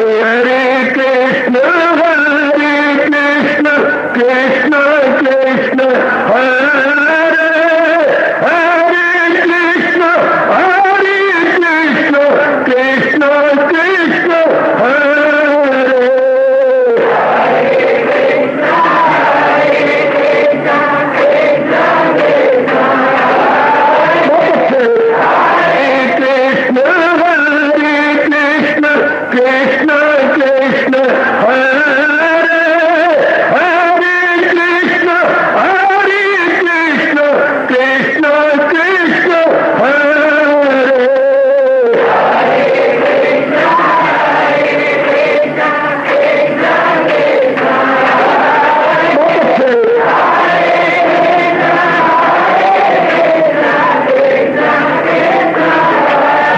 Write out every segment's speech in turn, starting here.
हरे कृष्ण कृष्ण कृष्ण हरे हरे कृष्ण कृष्ण कृष्ण हरे कृष्ण कृष्ण हरे हरे कृष्ण कृष्ण कृष्ण हरे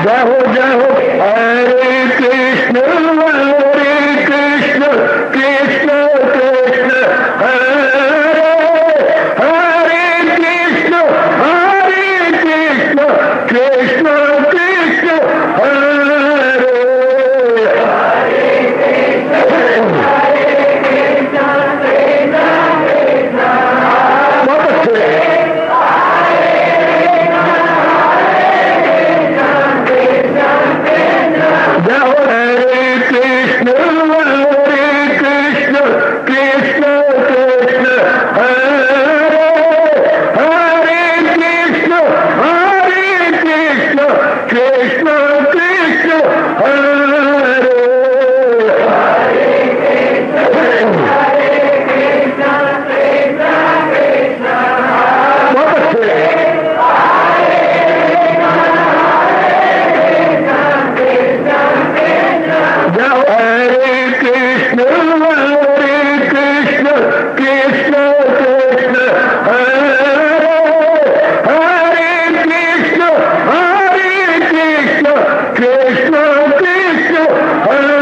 जय हो हरे कृष्ण कृष्ण कृष्ण हरे हरे कृष्ण कृष्ण कृष्ण हरे बहुत अच्छे जय हो हरे कृष्ण कृष्ण कृष्ण हरे हरे कृष्ण कृष्ण कृष्ण हरे बहुत अच्छे जय हो हरे कृष्ण कृष्ण कृष्ण हरे हरे कृष्ण कृष्ण कृष्ण हरे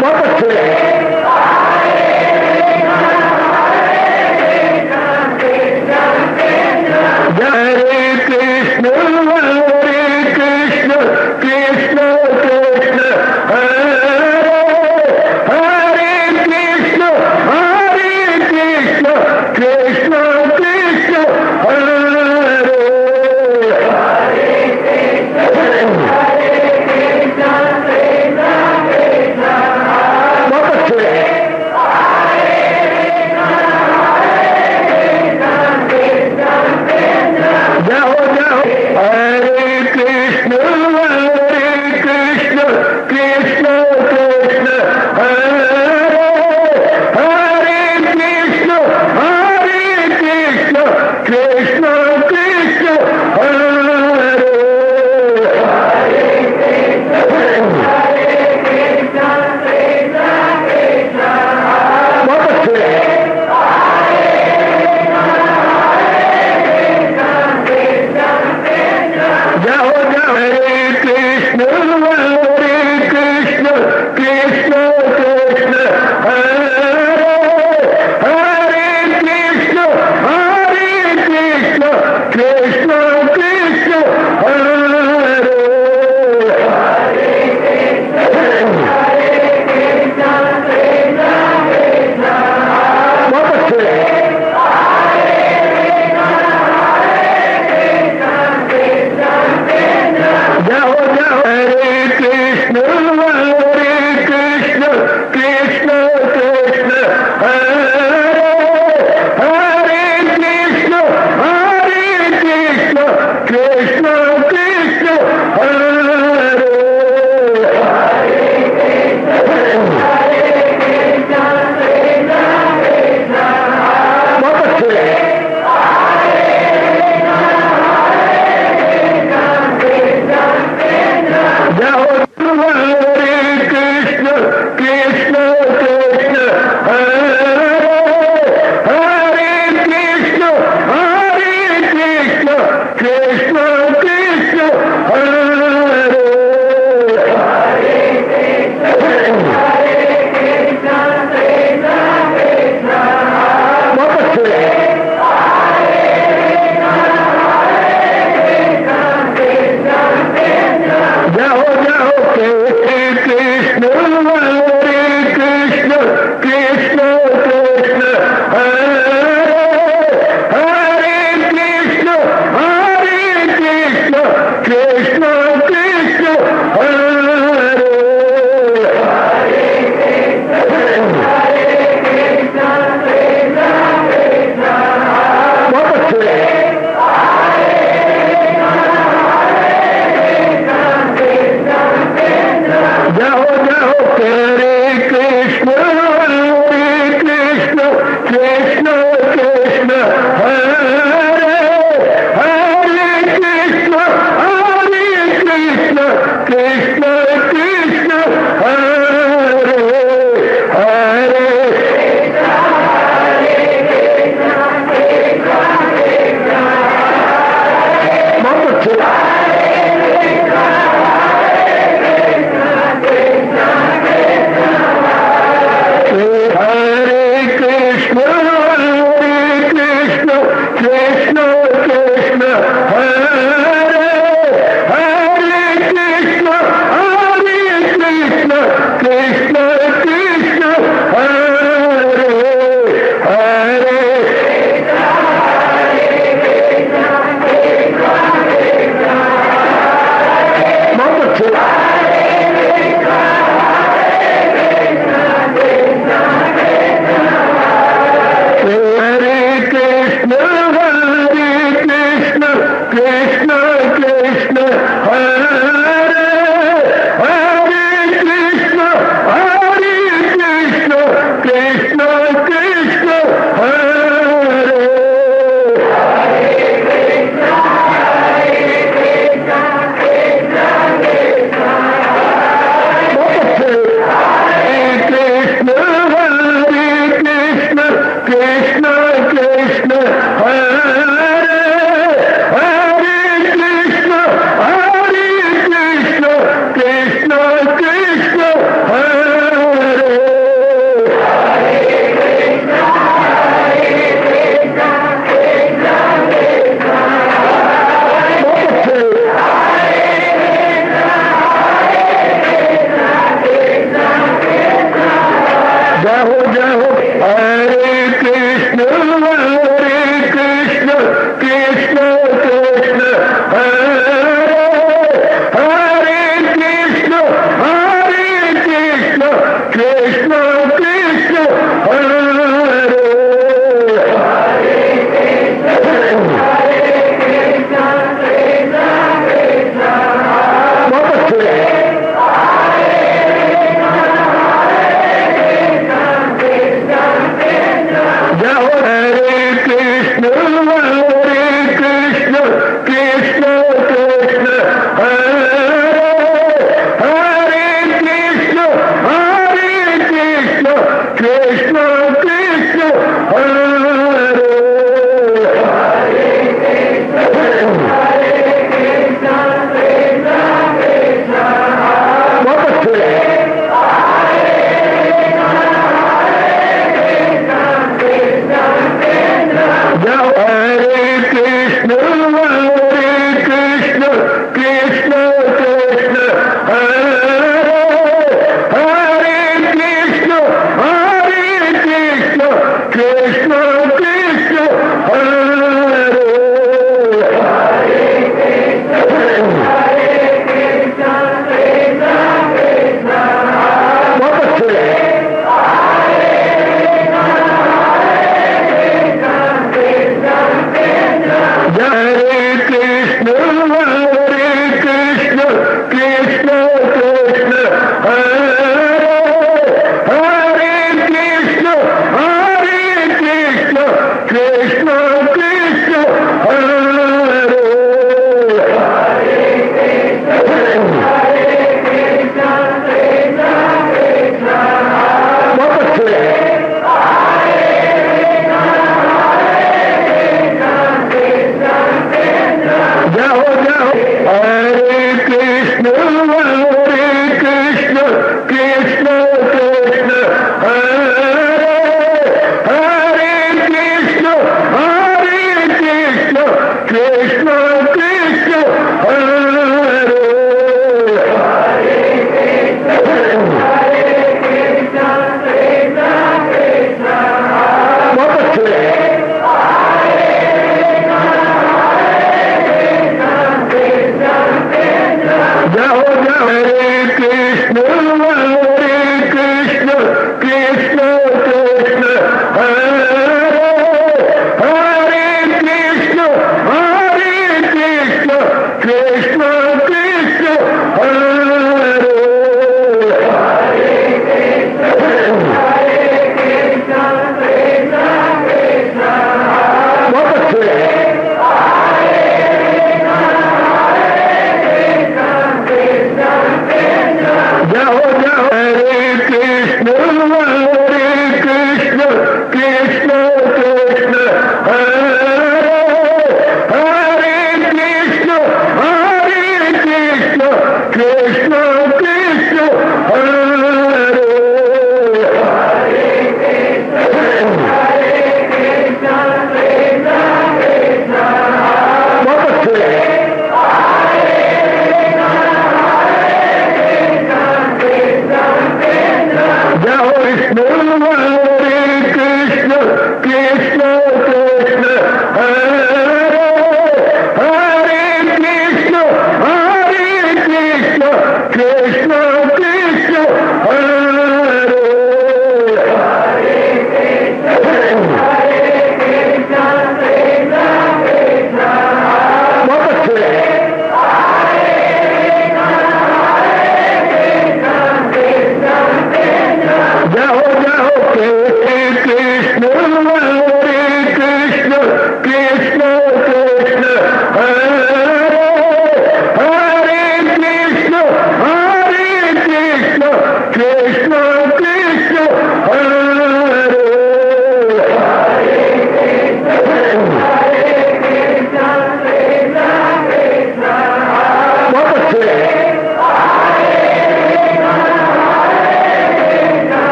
बहुत अच्छे हरे कृष्ण कृष्ण हरे हरे कृष्ण कृष्ण कृष्ण हरे बहुत अच्छे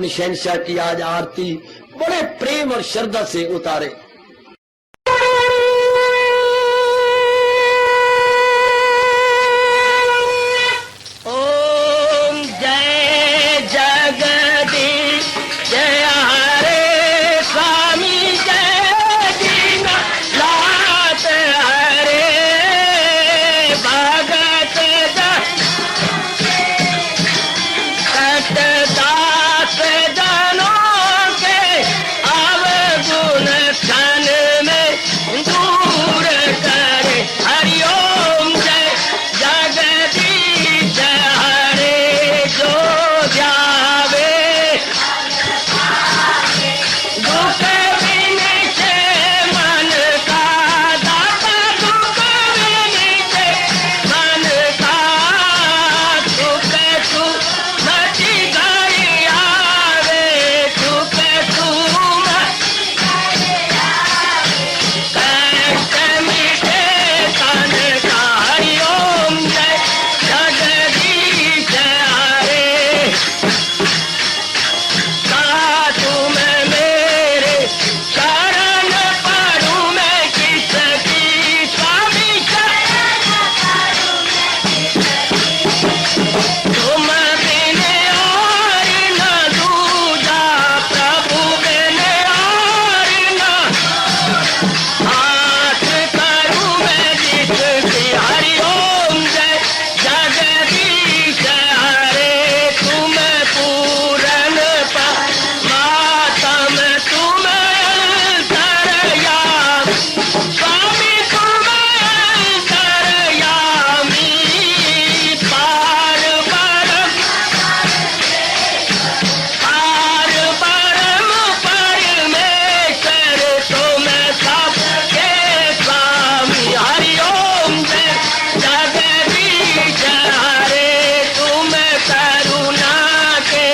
अपनी शहनशाह की आज आरती बड़े प्रेम और श्रद्धा से उतारे। ओम जय जगदीश जय हरे स्वामी जय दीनानाथ हरे भगत दास जनों के अवगुण क्षण में दूर करे। हरिओम जय जगदीश हरे जो जावे दुख विनिचे मन का दाता दुख विनिचे मन का सुख तू मची गई आवे सुख तू कष्ट मिटे तन का। हरिओम जय जगदीश हरे तुम मेरे शरण पड़ूं मैं किसकी स्वामी तुम बिन और न दूजा प्रभु बिन और न हाथ करूं मैं जिसकी। हरिओम जय जगदीश हरे तुम पूरन मातम तुम तरया स्वामी तुम तरयामी पार परम परमेश्वर तुम सबके स्वामी। हरिओम जय जगदीश हरे तुम करुणा के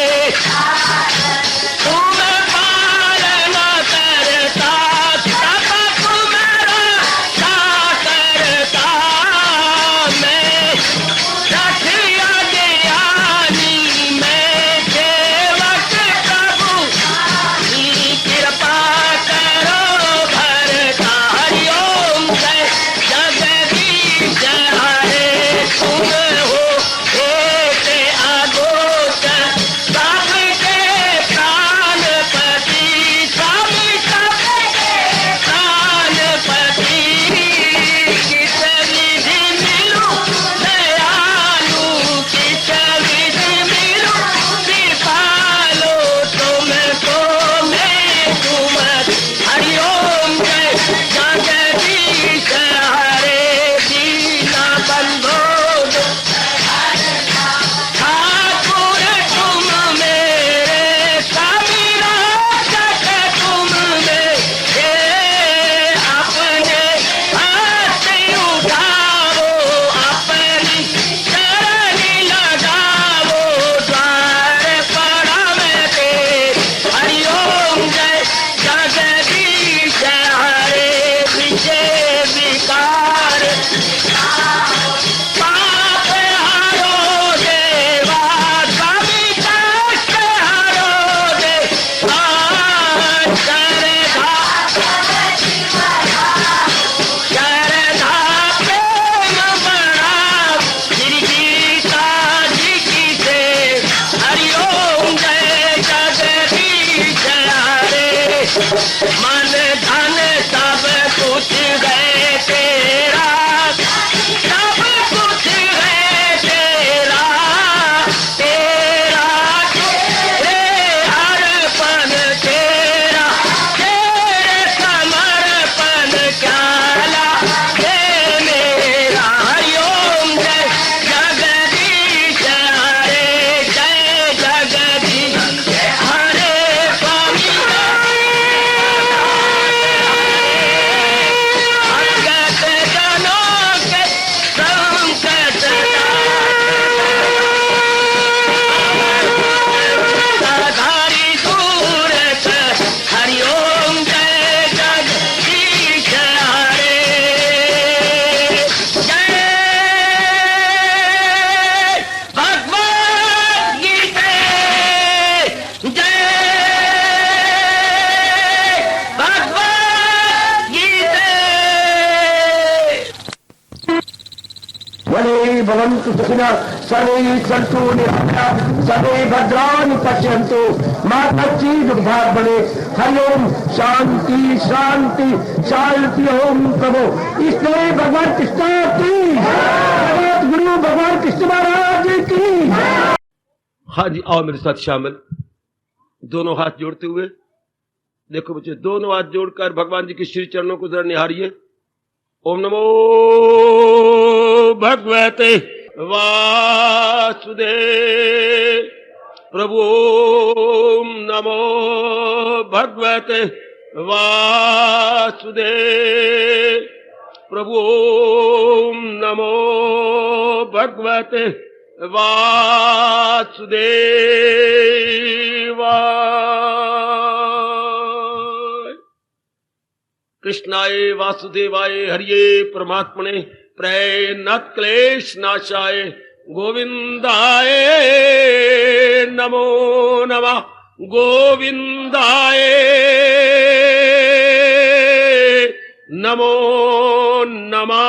तुम पालना करता सब तुम्हारा करता मैं रखिया ज्ञानी मैं सेवक प्रभु कृपा करो भरता। हरिओम जय जगदीश हरे तुम हो एक अगोचर सबके प्राणपति स्वामी सबके प्राणपति किस विधि मिलूं दयालु किस विधि मिलूं कृपालो तुमको मैं तुम। हरिओम जय जगदीश हरे दीना बंधो ठाकुर तुम मेरे स्वामी रक्षक तुम मेरे अपने हाथ उठाओ अपनी शरण लगाओ द्वार पड़ा मैं तेरे। हरिओम जय जगदीश हरे विजय विकार पाप हरो देवा स्वामी कष्ट हरो देवा श्रद्धा प्रेम बड़ा गिरगीता जी की से। हरिओम जय जगदीश हरे मन धन सब कुछ है तेरा सब कुछ है तेरा तेरा तेरे अर्पण तेरा तेरे समर्पण क्या लागे मेरा। हरिओम जय जगदीश हरे जय जगदीश हरे स्वामी भवन्तु सुखिनः सर्वे सन्तु निरामयाः सर्वे भद्राणि पश्यन्तु मा कश्चित् दुर्भाग्यं भवेत्। हरि ओम शांति शांति शांति। ओम प्रभु इसलिए भगवान कृष्ण की गुरु भगवान कृष्ण महाराज की। हाँ जी, आओ मेरे साथ शामिल, दोनों हाथ जोड़ते हुए। देखो बच्चे, दोनों हाथ जोड़कर भगवान जी के श्री चरणों को जरा निहारिए। ओम नमो भगवते वासुदेव प्रभु। ओम नमो भगवते वासुदेव प्रभु। ओम नमो भगवते वासुदेवाय। कृष्णाय वासुदेवाय हरिये परमात्मने प्रेरणात् क्लेश नाशाय गोविंदाय नमो नमः। गोविंदाय नमो नमः।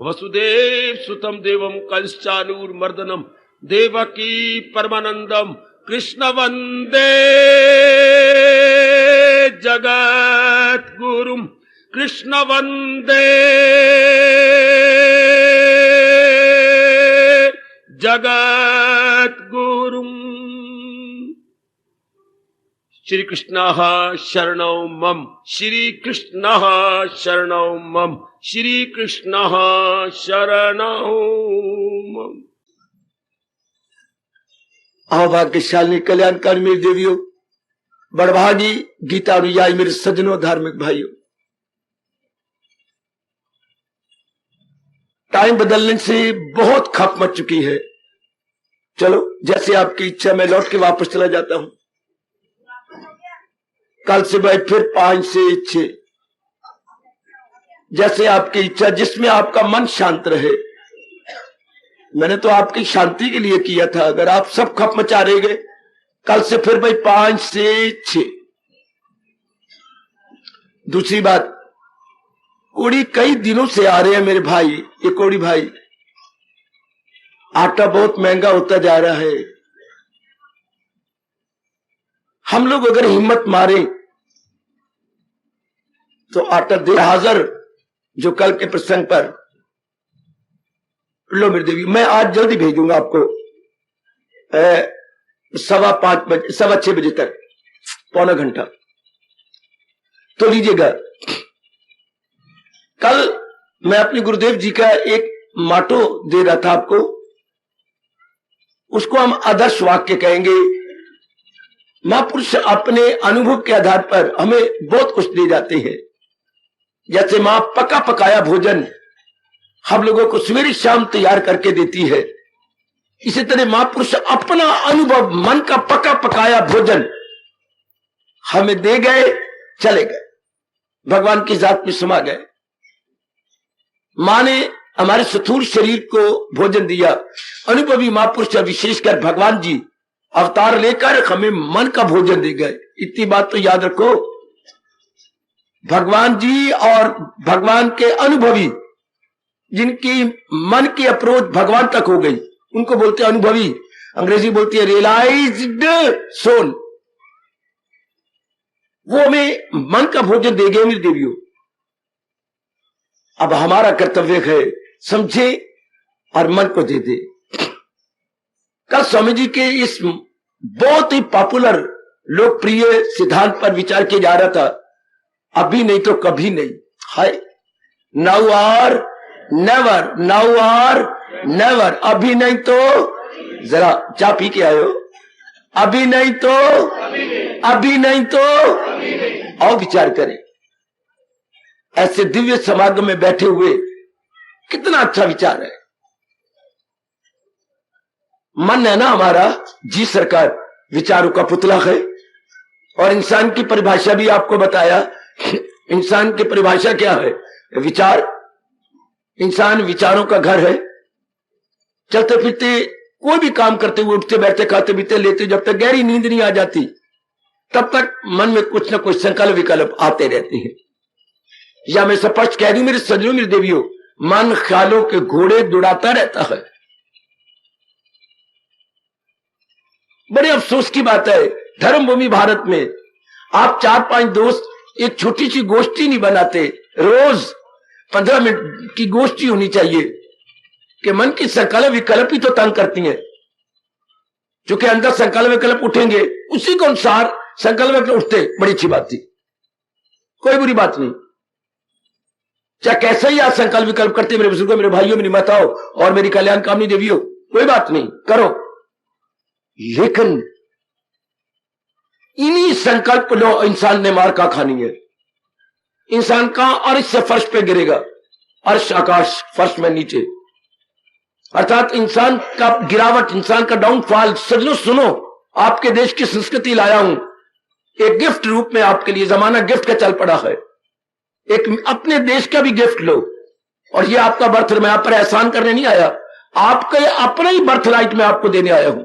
वसुदेव सुतम देवम कंसचानूरमर्दनम देवकी परमानंदम कृष्ण वंदे जगत गुरुम। कृष्ण वंदे जगत गुरुम। श्री कृष्ण शरणौ मम। श्री कृष्ण शरणौ मम। श्री कृष्ण शरणौ मम। भाग्यशाली कल्याणकारी मेरी देवियों, बड़भागी गीता अनुयायी मेरे सज्जनों, धार्मिक भाइयों, टाइम बदलने से बहुत खप मच चुकी है। चलो, जैसे आपकी इच्छा मैं लौट के वापस चला जाता हूं। कल से भाई फिर 5 से 6, जैसे आपकी इच्छा, जिसमें आपका मन शांत रहे। मैंने तो आपकी शांति के लिए किया था। अगर आप सब खप मचा रहे गए, कल से फिर भाई 5 से 6। दूसरी बात, कोड़ी कई दिनों से आ रहे हैं मेरे भाई। ये कोड़ी भाई, आटा बहुत महंगा होता जा रहा है। हम लोग अगर हिम्मत मारे तो आटा दे हाजिर, जो कल के प्रसंग पर। लो मेरी देवी, मैं आज जल्दी भेजूंगा आपको 5:15 बजे, 6:15 बजे तक, पौना घंटा तो लीजिएगा। कल मैं अपने गुरुदेव जी का एक माटो दे रहा था आपको, उसको हम आदर्श वाक्य कहेंगे। महापुरुष अपने अनुभव के आधार पर हमें बहुत कुछ दे जाते हैं। जैसे मां पका पकाया भोजन हम लोगों को सवेरे शाम तैयार करके देती है, इसी तरह महापुरुष अपना अनुभव, मन का पका पकाया भोजन हमें दे गए, चले गए, भगवान की जात में समा गए। मां ने हमारे स्थूल शरीर को भोजन दिया, अनुभवी महापुरुष विशेषकर भगवान जी अवतार लेकर हमें मन का भोजन दे गए। इतनी बात तो याद रखो, भगवान जी और भगवान के अनुभवी, जिनकी मन की अप्रोच भगवान तक हो गई, उनको बोलते हैं अनुभवी। अंग्रेजी बोलती है रियलाइज्ड सोल। वो हमें मन का भोजन दे गए मेरी देवियों। अब हमारा कर्तव्य है समझे और मन को दे दे। कल स्वामी जी के इस बहुत ही पॉपुलर लोकप्रिय सिद्धांत पर विचार किया जा रहा था, अभी नहीं तो कभी नहीं। हाय, now or never, now or never. अभी नहीं तो, जरा चाय पी के आयो, अभी नहीं तो, अभी नहीं तो, और विचार करें। ऐसे दिव्य समागम में बैठे हुए कितना अच्छा विचार है। मन है ना हमारा, जी सरकार विचारों का पुतला है। और इंसान की परिभाषा भी आपको बताया। इंसान की परिभाषा क्या है? विचार। इंसान विचारों का घर है। चलते फिरते कोई भी काम करते हुए, उठते बैठते, खाते पीते, लेते, जब तक गहरी नींद नहीं आ जाती तब तक मन में कुछ ना कुछ संकल्प विकल्प आते रहते हैं। या मैं स्पष्ट कह दूं मेरे सज्जनों, मेरी देवियों, मन ख्यालों के घोड़े दौड़ाता रहता है। बड़े अफसोस की बात है, धर्मभूमि भारत में आप 4-5 दोस्त एक छोटी सी गोष्ठी नहीं बनाते। रोज 15 मिनट की गोष्ठी होनी चाहिए कि मन की संकल्प विकल्प ही तो तंग करती हैं। क्योंकि अंदर संकल्प विकल्प उठेंगे, उसी के अनुसार संकल्प विकल्प उठते, बड़ी अच्छी बात थी, कोई बुरी बात नहीं। चाहे कैसे ही आप संकल्प विकल्प करते, मेरे बुजुर्गों, मेरे भाइयों, मेरी माताओं और मेरी कल्याण कामनी देवियों, कोई बात नहीं, करो। लेकिन इन्हीं संकल्प लो, इंसान ने मार का खानी है। इंसान का अर्श से फर्श पे गिरेगा, अर्श आकाश, फर्श में नीचे, अर्थात इंसान का गिरावट, इंसान का डाउनफॉल। सजनो सुनो, आपके देश की संस्कृति लाया हूं एक गिफ्ट रूप में आपके लिए। जमाना गिफ्ट का चल पड़ा है, एक अपने देश का भी गिफ्ट लो। और ये आपका बर्थ, मैं आप पर एहसान करने नहीं आया, आपके अपना ही बर्थ राइट में आपको देने आया हूं।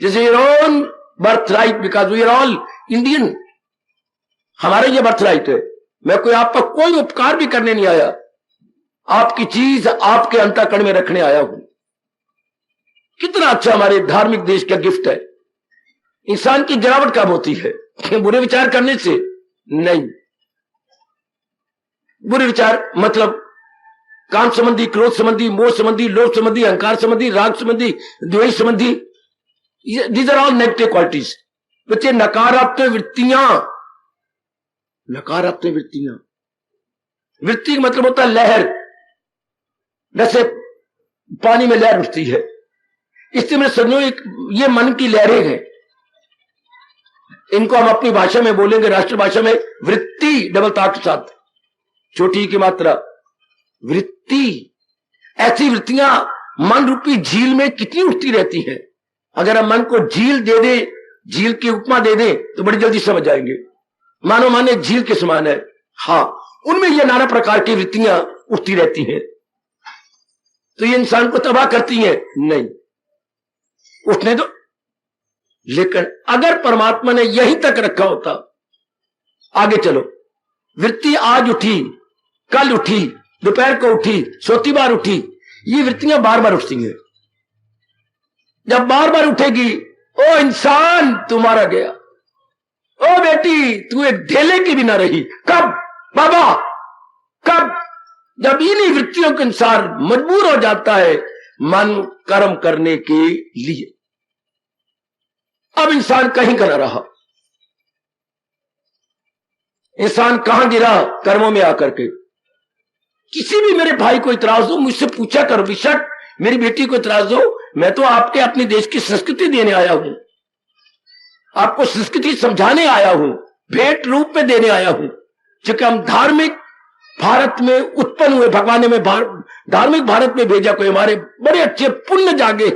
जैसे your own birthright, because we are all Indian, हमारा ये बर्थ राइट है। मैं कोई आपका कोई उपकार भी करने नहीं आया, आपकी चीज आपके अंतःकरण में रखने आया हूं। कितना अच्छा हमारे धार्मिक देश का गिफ्ट है। इंसान की गिरावट कब होती है? बुरे विचार करने से नहीं। बुरे विचार मतलब काम संबंधी, क्रोध संबंधी, मोह संबंधी, लोभ संबंधी, अहंकार संबंधी, राग संबंधी, द्वेष संबंधी, these are all negative qualities. बच्चे, नकारात्मक वृत्तियां, नकारात्मक वृत्तियां, वृत्ति का मतलब होता है लहर, जैसे पानी में लहर उठती है। इससे मैं समझो ये मन की लहरें हैं। इनको हम अपनी भाषा में बोलेंगे, राष्ट्रभाषा में, वृत्ति डबल ता के साथ, छोटी की मात्रा, वृत्ति। ऐसी वृत्तियां मन रूपी झील में कितनी उठती रहती हैं। अगर हम मन को झील दे दे, झील की उपमा दे दे, तो बड़ी जल्दी समझ जाएंगे। मानो माने झील के समान है। हाँ, उनमें ये नाना प्रकार की वृत्तियां उठती रहती हैं। तो ये इंसान को तबाह करती हैं? नहीं, उठने दो। लेकिन अगर परमात्मा ने यहीं तक रखा होता, आगे चलो, वृत्ति आज उठी, कल उठी, दोपहर को उठी, सोती बार उठी, ये वृत्तियां बार बार उठती हैं। जब बार बार उठेगी, ओ इंसान तू मारा गया, ओ बेटी तू एक ढेले की भी ना रही। कब बाबा, कब? जब इन्हीं वृत्तियों के अनुसार मजबूर हो जाता है मन कर्म करने के लिए। अब इंसान कहीं का ना रहा, इंसान कहां गिरा? कर्मों में आकर के। किसी भी मेरे भाई को इतराज हो, मुझसे पूछा करो, बेशक मेरी बेटी को इतराज हो, मैं तो आपके अपने देश की संस्कृति देने आया हूं, आपको संस्कृति समझाने आया हूं, भेंट रूप में देने आया हूं। क्योंकि हम धार्मिक भारत में उत्पन्न हुए, भगवान ने हमें धार्मिक भारत में भेजा, कोई हमारे बड़े अच्छे पुण्य जागे,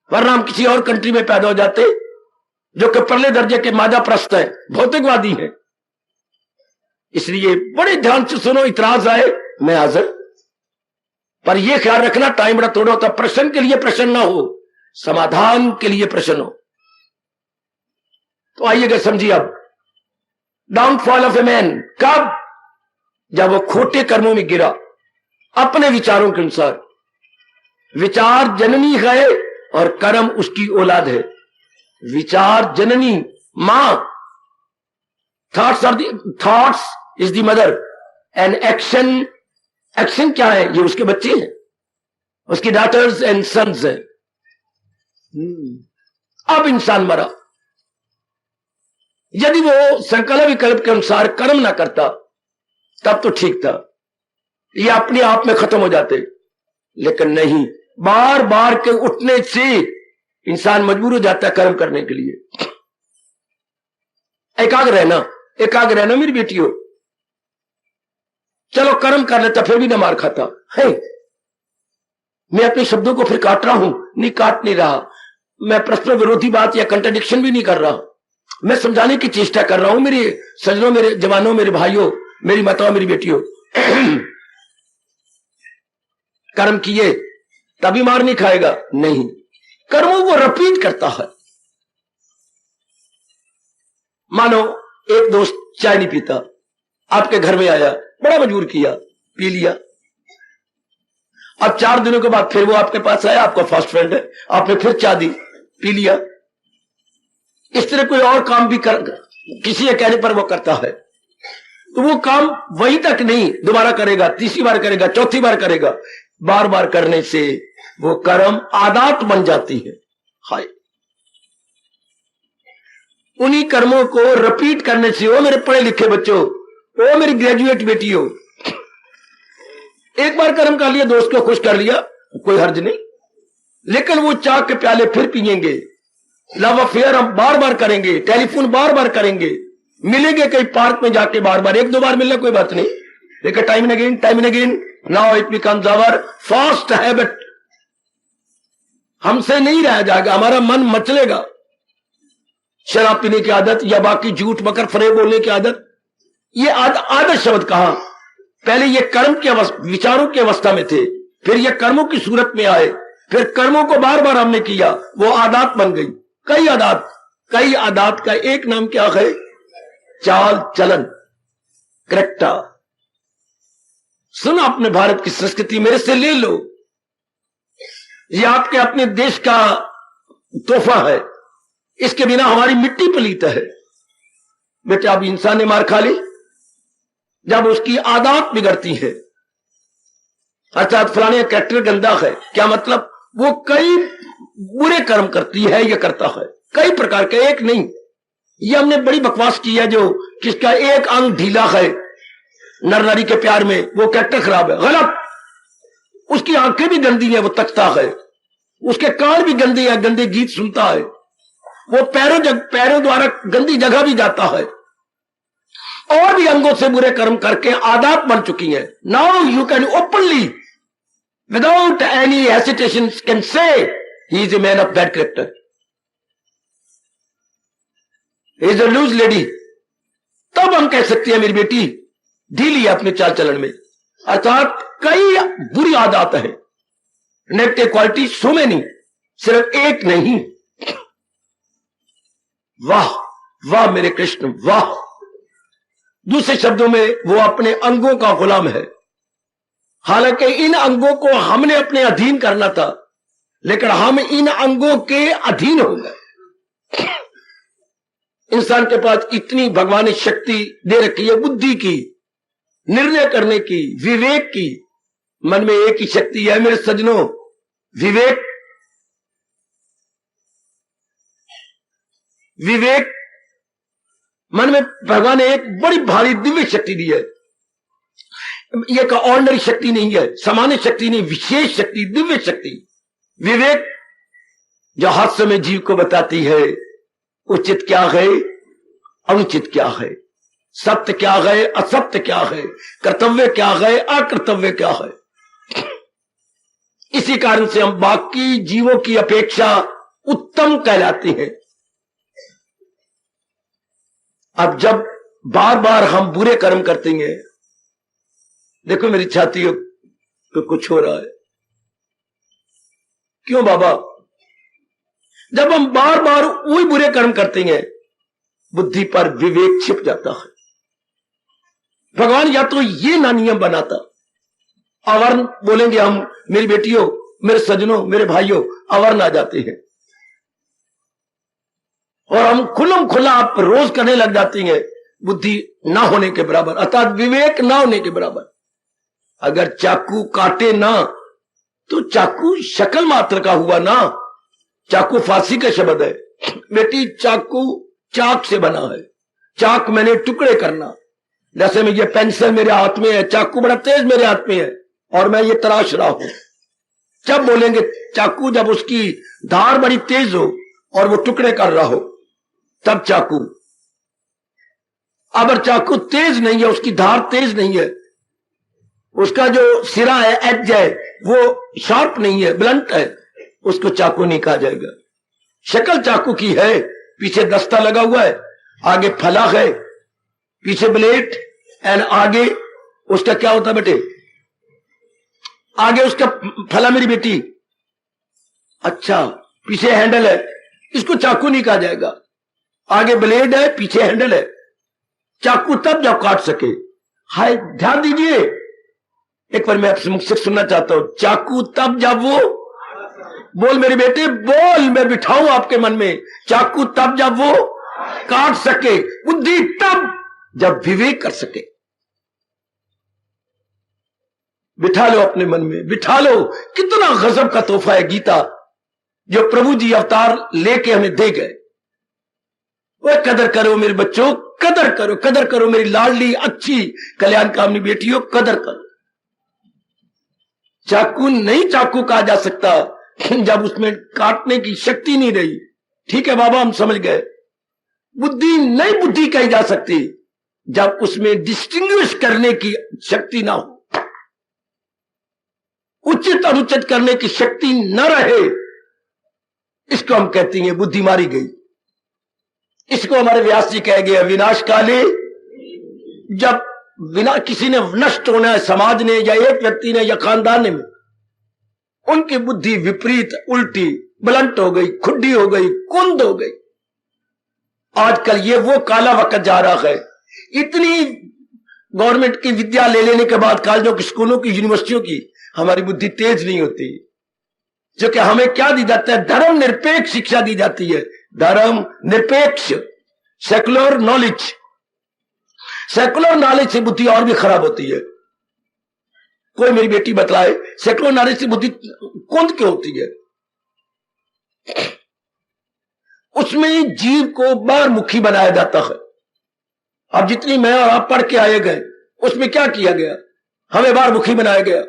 वरना हम किसी और कंट्री में पैदा हो जाते जो कि पहले दर्जे के मादा प्रस्त है, भौतिकवादी है। इसलिए बड़े ध्यान से सुनो, इतराज आए मैं हाजिर, पर यह ख्याल रखना टाइम बड़ा थोड़ा होता। प्रश्न के लिए प्रश्न ना हो, समाधान के लिए प्रश्न हो। तो आइएगा समझिए अब, डाउनफॉल ऑफ ए मैन कब? जब वो खोटे कर्मों में गिरा, अपने विचारों के अनुसार। विचार जननी है और कर्म उसकी औलाद है। विचार जननी मां, thoughts is the mother and action, action क्या है? ये उसके बच्चे हैं, उसकी डॉटर्स एंड सन्स हैं। अब इंसान मरा। यदि वो संकल्प विकल्प के अनुसार कर्म ना करता तब तो ठीक था, ये अपने आप में खत्म हो जाते। लेकिन नहीं, बार बार के उठने से इंसान मजबूर हो जाता है कर्म करने के लिए। एकाग्र रहना मेरी बेटियों। चलो कर्म कर लेता, फिर भी ना मार खाता है। मैं अपने शब्दों को फिर काट रहा हूं? नहीं, काट नहीं रहा। मैं परस्पर विरोधी बात या कंट्राडिक्शन भी नहीं कर रहा, मैं समझाने की चेष्टा कर रहा हूं। मेरे सज्जनों, मेरे जवानों, मेरे भाइयों, मेरी माताओं, मेरी बेटियों, कर्म किए तभी मार नहीं खाएगा, नहीं, कर्मों को रिपीट करता है। मानो एक दोस्त चाय नहीं पीता, आपके घर में आया, बड़ा मजबूर किया, पी लिया, अब 4 दिनों के बाद फिर वो आपके पास आया, आपका फास्ट फ्रेंड है, आपने फिर चाय दी, पी लिया। इस तरह कोई और काम भी किसी के कहने पर वो करता है, तो वो काम वहीं तक नहीं, दोबारा करेगा, तीसरी बार करेगा, चौथी बार करेगा। बार बार करने से वो कर्म आदत बन जाती है। हाय, उन्हीं कर्मों को रिपीट करने से, ओ मेरे पढ़े लिखे बच्चों, ओ मेरी ग्रेजुएट बेटियों, एक बार कर्म कर लिया, दोस्त को खुश कर लिया, कोई हर्ज नहीं, लेकिन वो चाय के प्याले फिर पिएंगे, लव अफेयर हम बार बार करेंगे, टेलीफोन बार बार करेंगे, मिलेंगे कहीं पार्क में जाके बार बार, 1-2 बार मिलना कोई बात नहीं, लेकिन time and again, now it becomes our fast habit. हमसे नहीं रह जाएगा, हमारा मन मचलेगा। शराब पीने की आदत या बाकी झूठ बकर फरेब बोलने की आदत, ये आदत शब्द कहां, पहले ये कर्म के विचारों की अवस्था में थे, फिर ये कर्मों की सूरत में आए, फिर कर्मों को बार बार हमने किया, वो आदत बन गई। कई आदत का एक नाम क्या है, चाल चलन, करेक्टा। सुनो, अपने भारत की संस्कृति मेरे से ले लो, ये आपके अपने देश का तोहफा है, इसके बिना हमारी मिट्टी पलीत है। बेटा, अब इंसान ने मार खा ली जब उसकी आदत बिगड़ती है, अर्थात फलाने कैरेक्टर गंदा है, क्या मतलब, वो कई बुरे कर्म करती है, ये करता है कई प्रकार के, एक नहीं। ये हमने बड़ी बकवास की है, जो किसका एक अंग ढीला है नर नारी के प्यार में, वो कैरेक्टर खराब है, गलत। उसकी आंखें भी गंदी है, वो तकता है, उसके कान भी गंदे हैं, गंदे गीत सुनता है, वो पैरों द्वारा गंदी जगह भी जाता है, और भी अंगों से बुरे कर्म करके आदत बन चुकी है। Now you can openly without any hesitation can say he is a man of bad character, he is a loose lady. तब हम कह सकते हैं मेरी बेटी ढीली है अपने चाल चलन में, अर्थात कई बुरी आदत है, नेगेटिव क्वालिटी सो में नहीं, सिर्फ एक नहीं। वाह वाह मेरे कृष्ण, वाह। दूसरे शब्दों में वो अपने अंगों का गुलाम है, हालांकि इन अंगों को हमने अपने अधीन करना था, लेकिन हम इन अंगों के अधीन हो गए। इंसान के पास इतनी भगवान ने शक्ति दे रखी है, बुद्धि की, निर्णय करने की, विवेक की। मन में एक ही शक्ति है मेरे सज्जनों, विवेक। विवेक मन में भगवान ने एक बड़ी भारी दिव्य शक्ति दी है। यह का ऑर्डिनरी शक्ति नहीं है, सामान्य शक्ति नहीं, विशेष शक्ति, दिव्य शक्ति, विवेक, जो हादसे में जीव को बताती है उचित क्या है, अनुचित क्या है, सत्य क्या है, असत्य क्या है, कर्तव्य क्या है, अकर्तव्य क्या है। इसी कारण से हम बाकी जीवों की अपेक्षा उत्तम कहलाते हैं। अब जब बार बार हम बुरे कर्म करते हैं, देखो मेरी छाती को कुछ हो रहा है, क्यों बाबा? जब हम बार बार वही बुरे कर्म करते हैं, बुद्धि पर विवेक छिप जाता है। भगवान या तो ये ना नियम बनाता, अवर्ण बोलेंगे हम, मेरी बेटियों, मेरे सज्जनों, मेरे भाइयों, अवर्ण आ जाते हैं और हम खुल्लम खुल्ला आप रोज करने लग जाती हैं, बुद्धि ना होने के बराबर, अर्थात विवेक ना होने के बराबर। अगर चाकू काटे ना तो चाकू शक्ल मात्र का हुआ ना, चाकू फारसी का शब्द है बेटी, चाकू चाक से बना है, चाक मैंने टुकड़े करना। जैसे में ये पेंसिल मेरे हाथ में है, चाकू बड़ा तेज मेरे हाथ में है और मैं ये तराश रहा हूं। जब बोलेंगे चाकू, जब उसकी धार बड़ी तेज हो और वो टुकड़े कर रहा हो, तब चाकू। अगर चाकू तेज नहीं है, उसकी धार तेज नहीं है, उसका जो सिरा है, एज है, वो शार्प नहीं है, ब्लंट है, उसको चाकू नहीं कहा जाएगा। शक्ल चाकू की है, पीछे दस्ता लगा हुआ है, आगे फला है, पीछे ब्लेड, एंड आगे उसका क्या होता है बेटे, आगे उसका फला मेरी बेटी, अच्छा पीछे हैंडल है, इसको चाकू नहीं कहा जाएगा। आगे ब्लेड है, पीछे हैंडल है, चाकू तब जब काट सके। हाय ध्यान दीजिए, एक बार मैं आपसे मुख से सुनना चाहता हूं, चाकू तब जब वो, बोल मेरे बेटे बोल, मैं बिठाऊं आपके मन में, चाकू तब जब वो काट सके, बुद्धि तब जब विवेक कर सके। बिठा लो अपने मन में, बिठा लो। कितना गजब का तोहफा है गीता, जो प्रभु जी अवतार लेके हमें दे गए। वह कदर करो मेरे बच्चों, कदर करो, कदर करो मेरी लाडली अच्छी कल्याण कामनी बेटियों, कदर करो। चाकू नहीं चाकू कहा जा सकता जब उसमें काटने की शक्ति नहीं रही। ठीक है बाबा, हम समझ गए। बुद्धि नहीं बुद्धि कही जा सकती जब उसमें डिस्टिंग्विश करने की शक्ति ना हो, उचित अनुचित करने की शक्ति न रहे, इसको हम कहते हैं बुद्धि मारी गई। इसको हमारे व्यास जी कह गए विनाश काले, जब किसी ने नष्ट होना है, समाज ने या एक व्यक्ति ने या खानदान में, उनकी बुद्धि विपरीत, उल्टी, ब्लंट हो गई, खुड्डी हो गई, कुंद हो गई। आजकल ये वो काला वक्त जा रहा है। इतनी गवर्नमेंट की विद्या ले लेने के बाद, कॉलेजों की, स्कूलों की, यूनिवर्सिटियों की, हमारी बुद्धि तेज नहीं होती। जो कि हमें क्या दी जाता है, धर्म निरपेक्ष शिक्षा दी जाती है। धर्म निरपेक्ष, सेकुलर नॉलेज। सेकुलर नॉलेज से बुद्धि और भी खराब होती है। कोई मेरी बेटी बतलाए, सेकुलर नॉलेज से बुद्धि कुंद क्यों होती है? उसमें जीव को बाहरमुखी बनाया जाता है। अब जितनी मैं और आप पढ़ के आए गए, उसमें क्या किया गया? हमें बाहरमुखी बनाया गया,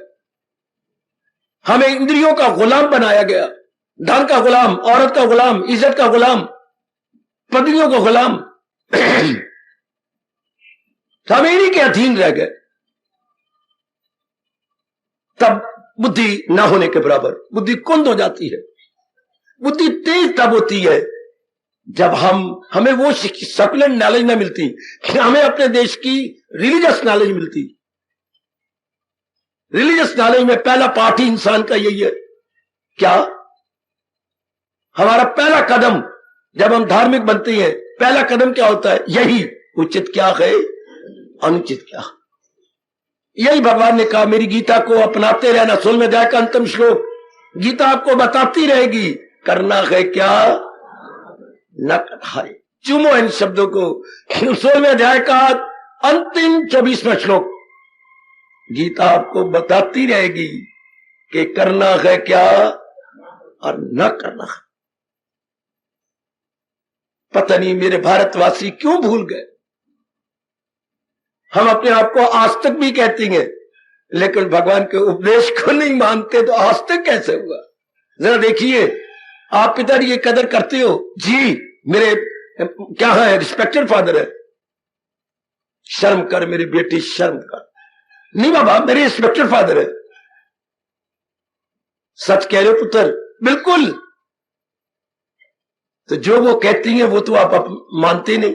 हमें इंद्रियों का गुलाम बनाया गया, धन का गुलाम, औरत का गुलाम, इज्जत का गुलाम, पदवियों का गुलाम। हम इन्हीं के अधीन रह गए। तब बुद्धि ना होने के बराबर, बुद्धि कुंद हो जाती है। बुद्धि तेज तब होती है जब हमें वो सेकुलर नॉलेज ना मिलती, हमें अपने देश की रिलीजियस नॉलेज मिलती। रिलीजियस नॉलेज में पहला पार्ट ही इंसान का यही है। क्या? हमारा पहला कदम जब हम धार्मिक बनते हैं, पहला कदम क्या होता है? यही, उचित क्या है, अनुचित क्या। यही भगवान ने कहा, मेरी गीता को अपनाते रहना। 16वें अध्याय का अंतिम श्लोक, गीता आपको बताती रहेगी करना है क्या, न करना है। चुमो इन शब्दों को। 16वें अध्याय का अंतिम 24वां श्लोक, गीता आपको बताती रहेगी कि करना है क्या और न करना है। पता नहीं मेरे भारतवासी क्यों भूल गए। हम अपने आप को आस्तिक भी कहते हैं, लेकिन भगवान के उपदेश को नहीं मानते, तो आस्तिक कैसे हुआ? जरा देखिए, आप पिताजी की कदर करते हो? जी, मेरे क्या है, रिस्पेक्टेड फादर है। शर्म कर मेरी बेटी, शर्म कर। नहीं बाबा, मेरे रिस्पेक्टेड फादर है। सच कह रहे हो पुत्र? बिल्कुल। तो जो वो कहती हैं वो तो आप मानते नहीं,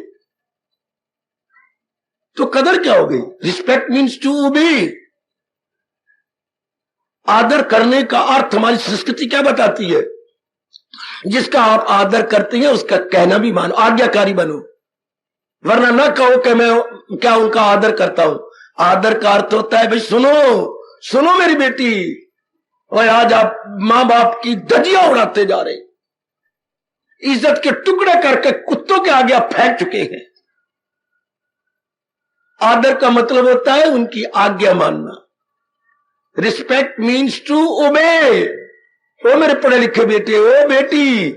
तो कदर क्या हो गई? Respect means to obey. आदर करने का अर्थ हमारी संस्कृति क्या बताती है? जिसका आप आदर करते हैं उसका कहना भी मानो, आज्ञाकारी बनो, वरना ना कहो कि मैं क्या उनका आदर करता हूं। आदर का अर्थ होता है, भाई सुनो सुनो मेरी बेटी, और आज आप मां बाप की धज्जियां उड़ाते जा रहे, इज्जत के टुकड़े करके कुत्तों के आगे आप फेंक चुके हैं। आदर का मतलब होता है उनकी आज्ञा मानना। Respect means to obey. ओ मेरे पढ़े लिखे बेटे, ओ बेटी,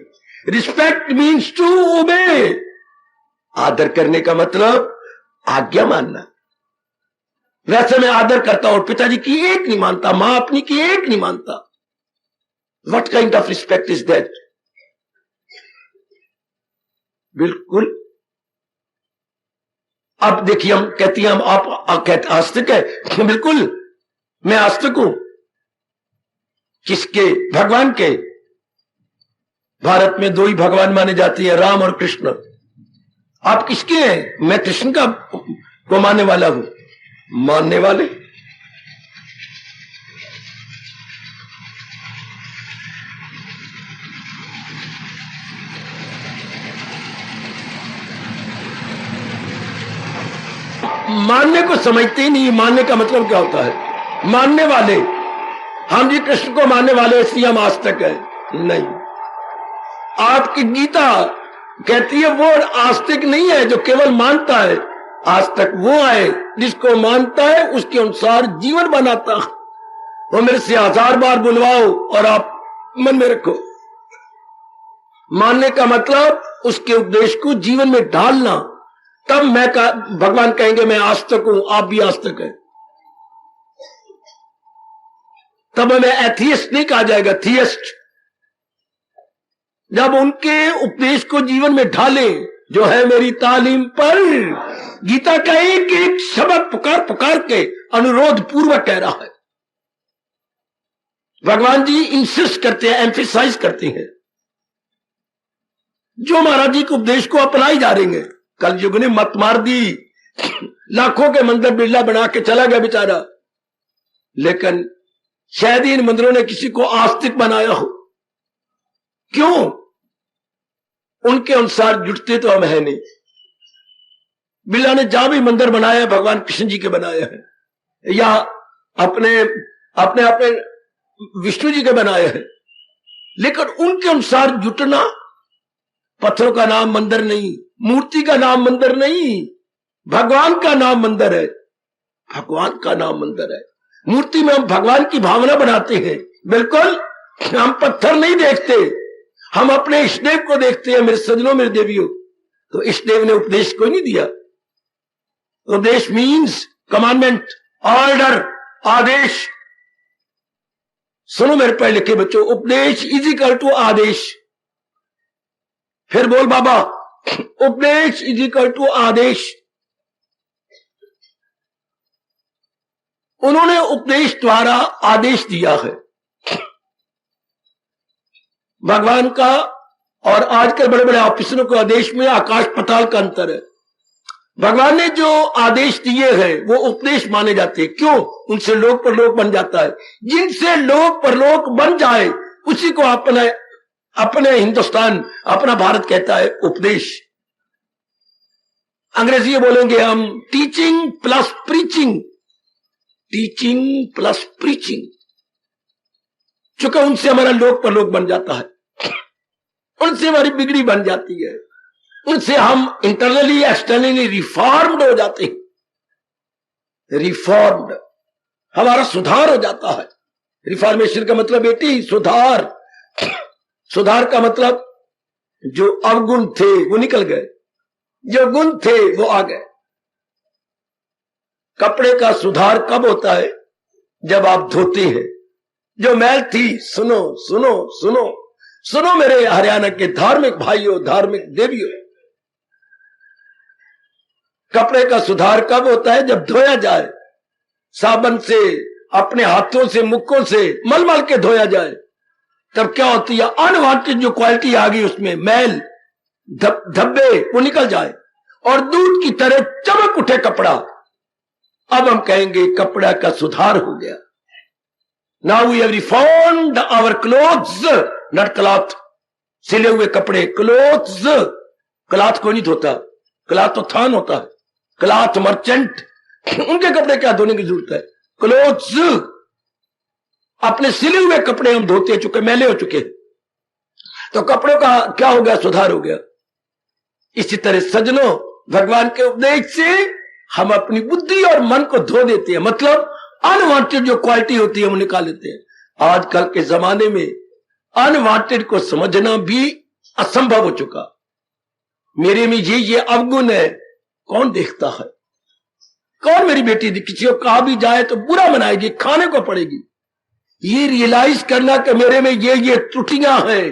रिस्पेक्ट मीन्स टू ओबे। आदर करने का मतलब आज्ञा मानना। वैसे मैं आदर करता हूं, पिताजी की एक नहीं मानता, मां अपनी की एक नहीं मानता। What kind of respect is that? बिल्कुल। अब देखिए, हम कहती हैं, हम आप कहते आस्तिक है। बिल्कुल, मैं आस्तिक हूं। किसके? भगवान के। भारत में दो ही भगवान माने जाते हैं, राम और कृष्ण। आप किसके हैं? मैं कृष्ण का को मानने वाला हूं। मानने वाले मानने को समझते ही नहीं। मानने का मतलब क्या होता है? मानने वाले, हम जी कृष्ण को मानने वाले इसलिए हम आस्तिक है, नहीं। आपकी गीता कहती है वो आस्तिक नहीं है जो केवल मानता है, आस्तिक वो है जिसको मानता है उसके अनुसार जीवन बनाता है। वो मेरे से 1000 बार बुलवाओ और आप मन में रखो, मानने का मतलब उसके उपदेश को जीवन में ढालना, तब भगवान कहेंगे मैं आस्तिक हूं, आप भी आस्तिक है। तब हमें एथियस्ट नहीं कहा जाएगा, थियस्ट। जब उनके उपदेश को जीवन में ढाले, जो है मेरी तालीम पर, गीता का एक एक शब्द पुकार पुकार के अनुरोध पूर्वक कह रहा है। भगवान जी इंसिस्ट करते हैं, एम्फेसाइज करते हैं, जो महाराज जी के उपदेश को अपनाई जा रही है। कल युग ने मत मार दी, लाखों के मंदिर बिरला बना के चला गया बेचारा, लेकिन शायद इन मंदिरों ने किसी को आस्तिक बनाया हो। क्यों? उनके अनुसार जुटते तो हम है नहीं। बिरला ने जहां भी मंदिर बनाया भगवान कृष्ण जी के बनाया है, या अपने अपने अपने विष्णु जी के बनाए हैं, लेकिन उनके अनुसार जुटना, पत्थरों का नाम मंदिर नहीं, मूर्ति का नाम मंदिर नहीं, भगवान का नाम मंदिर है, भगवान का नाम मंदिर है। मूर्ति में हम भगवान की भावना बनाते हैं, बिल्कुल हम पत्थर नहीं देखते, हम अपने इष्टदेव को देखते हैं। मेरे सजनों, मेरे देवियों, तो इष्टदेव ने उपदेश कोई नहीं दिया। उपदेश मीन्स कमांडमेंट, ऑर्डर, आदेश। सुनो मेरे पढ़े लिखे बच्चों, उपदेश इज इक्वल टू आदेश। फिर बोल बाबा, उपदेश इज इक्वल टू आदेश। उन्होंने उपदेश द्वारा आदेश दिया है। भगवान का और आजकल बड़े बड़े ऑफिसरों के आदेश में आकाश पाताल का अंतर है। भगवान ने जो आदेश दिए हैं वो उपदेश माने जाते हैं। क्यों? उनसे लोक परलोक बन जाता है। जिनसे लोक परलोक बन जाए उसी को अपने हिंदुस्तान, अपना भारत कहता है उपदेश। अंग्रेजी बोलेंगे हम teaching plus preaching, teaching plus preaching. चूंकि उनसे हमारा लोक परलोक बन जाता है, उनसे हमारी बिगड़ी बन जाती है, उनसे हम इंटरनली एक्सटर्नली रिफॉर्म्ड हो जाते हैं। रिफॉर्म्ड, हमारा सुधार हो जाता है। रिफॉर्मेशन का मतलब बेटी सुधार। सुधार का मतलब जो अवगुण थे वो निकल गए, जो गुण थे वो आ गए। कपड़े का सुधार कब होता है? जब आप धोते हैं। जो मैल थी, सुनो सुनो सुनो सुनो मेरे हरियाणा के धार्मिक भाइयों, धार्मिक देवियों, कपड़े का सुधार कब होता है? जब धोया जाए, साबुन से, अपने हाथों से, मुक्कों से मल मल के धोया जाए। तब क्या होती है? अनवांटेड जो क्वालिटी आ गई उसमें, मैल, धब्बे, वो निकल जाए और दूध की तरह चमक उठे कपड़ा। अब हम कहेंगे कपड़ा का सुधार हो गया। Now we have reformed our clothes, not cloth. सिले हुए कपड़े, क्लोथ्स। क्लॉथ को नहीं धोता, क्लॉथ तो थान होता है, क्लॉथ मर्चेंट, उनके कपड़े क्या धोने की जरूरत है? क्लोथ्स। अपने सिले हुए कपड़े हम धोते चुके, मैले हो चुके, तो कपड़ों का क्या हो गया? सुधार हो गया। इसी तरह सजनों, भगवान के उपदेश से हम अपनी बुद्धि और मन को धो देते हैं, मतलब अनवांटेड जो क्वालिटी होती है वो निकाल लेते हैं। आजकल के जमाने में अनवांटेड को समझना भी असंभव हो चुका। मेरे में ये अवगुण है, कौन देखता है? कौन मेरी बेटी किसी को कहा भी जाए तो बुरा मनाएगी, खाने को पड़ेगी। ये रियलाइज करना कि मेरे में ये त्रुटियां हैं,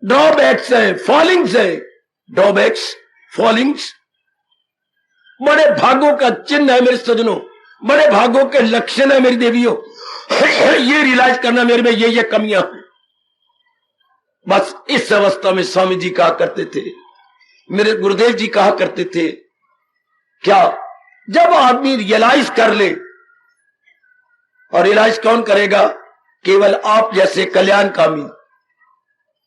ड्रॉबैक्स हैं, फॉलिंग्स हैं। ड्रॉबैक्स, फॉलिंग्स बड़े भागों का चिन्ह है मेरे सजनों, बड़े भागों के लक्षण है मेरी देवियों। ये रियलाइज करना मेरे में ये कमियां हैं। बस इस अवस्था में स्वामी जी कहा करते थे, मेरे गुरुदेव जी कहा करते थे, क्या? जब आदमी रियलाइज कर ले, और रियलाइज कौन करेगा? केवल आप जैसे कल्याणकामी।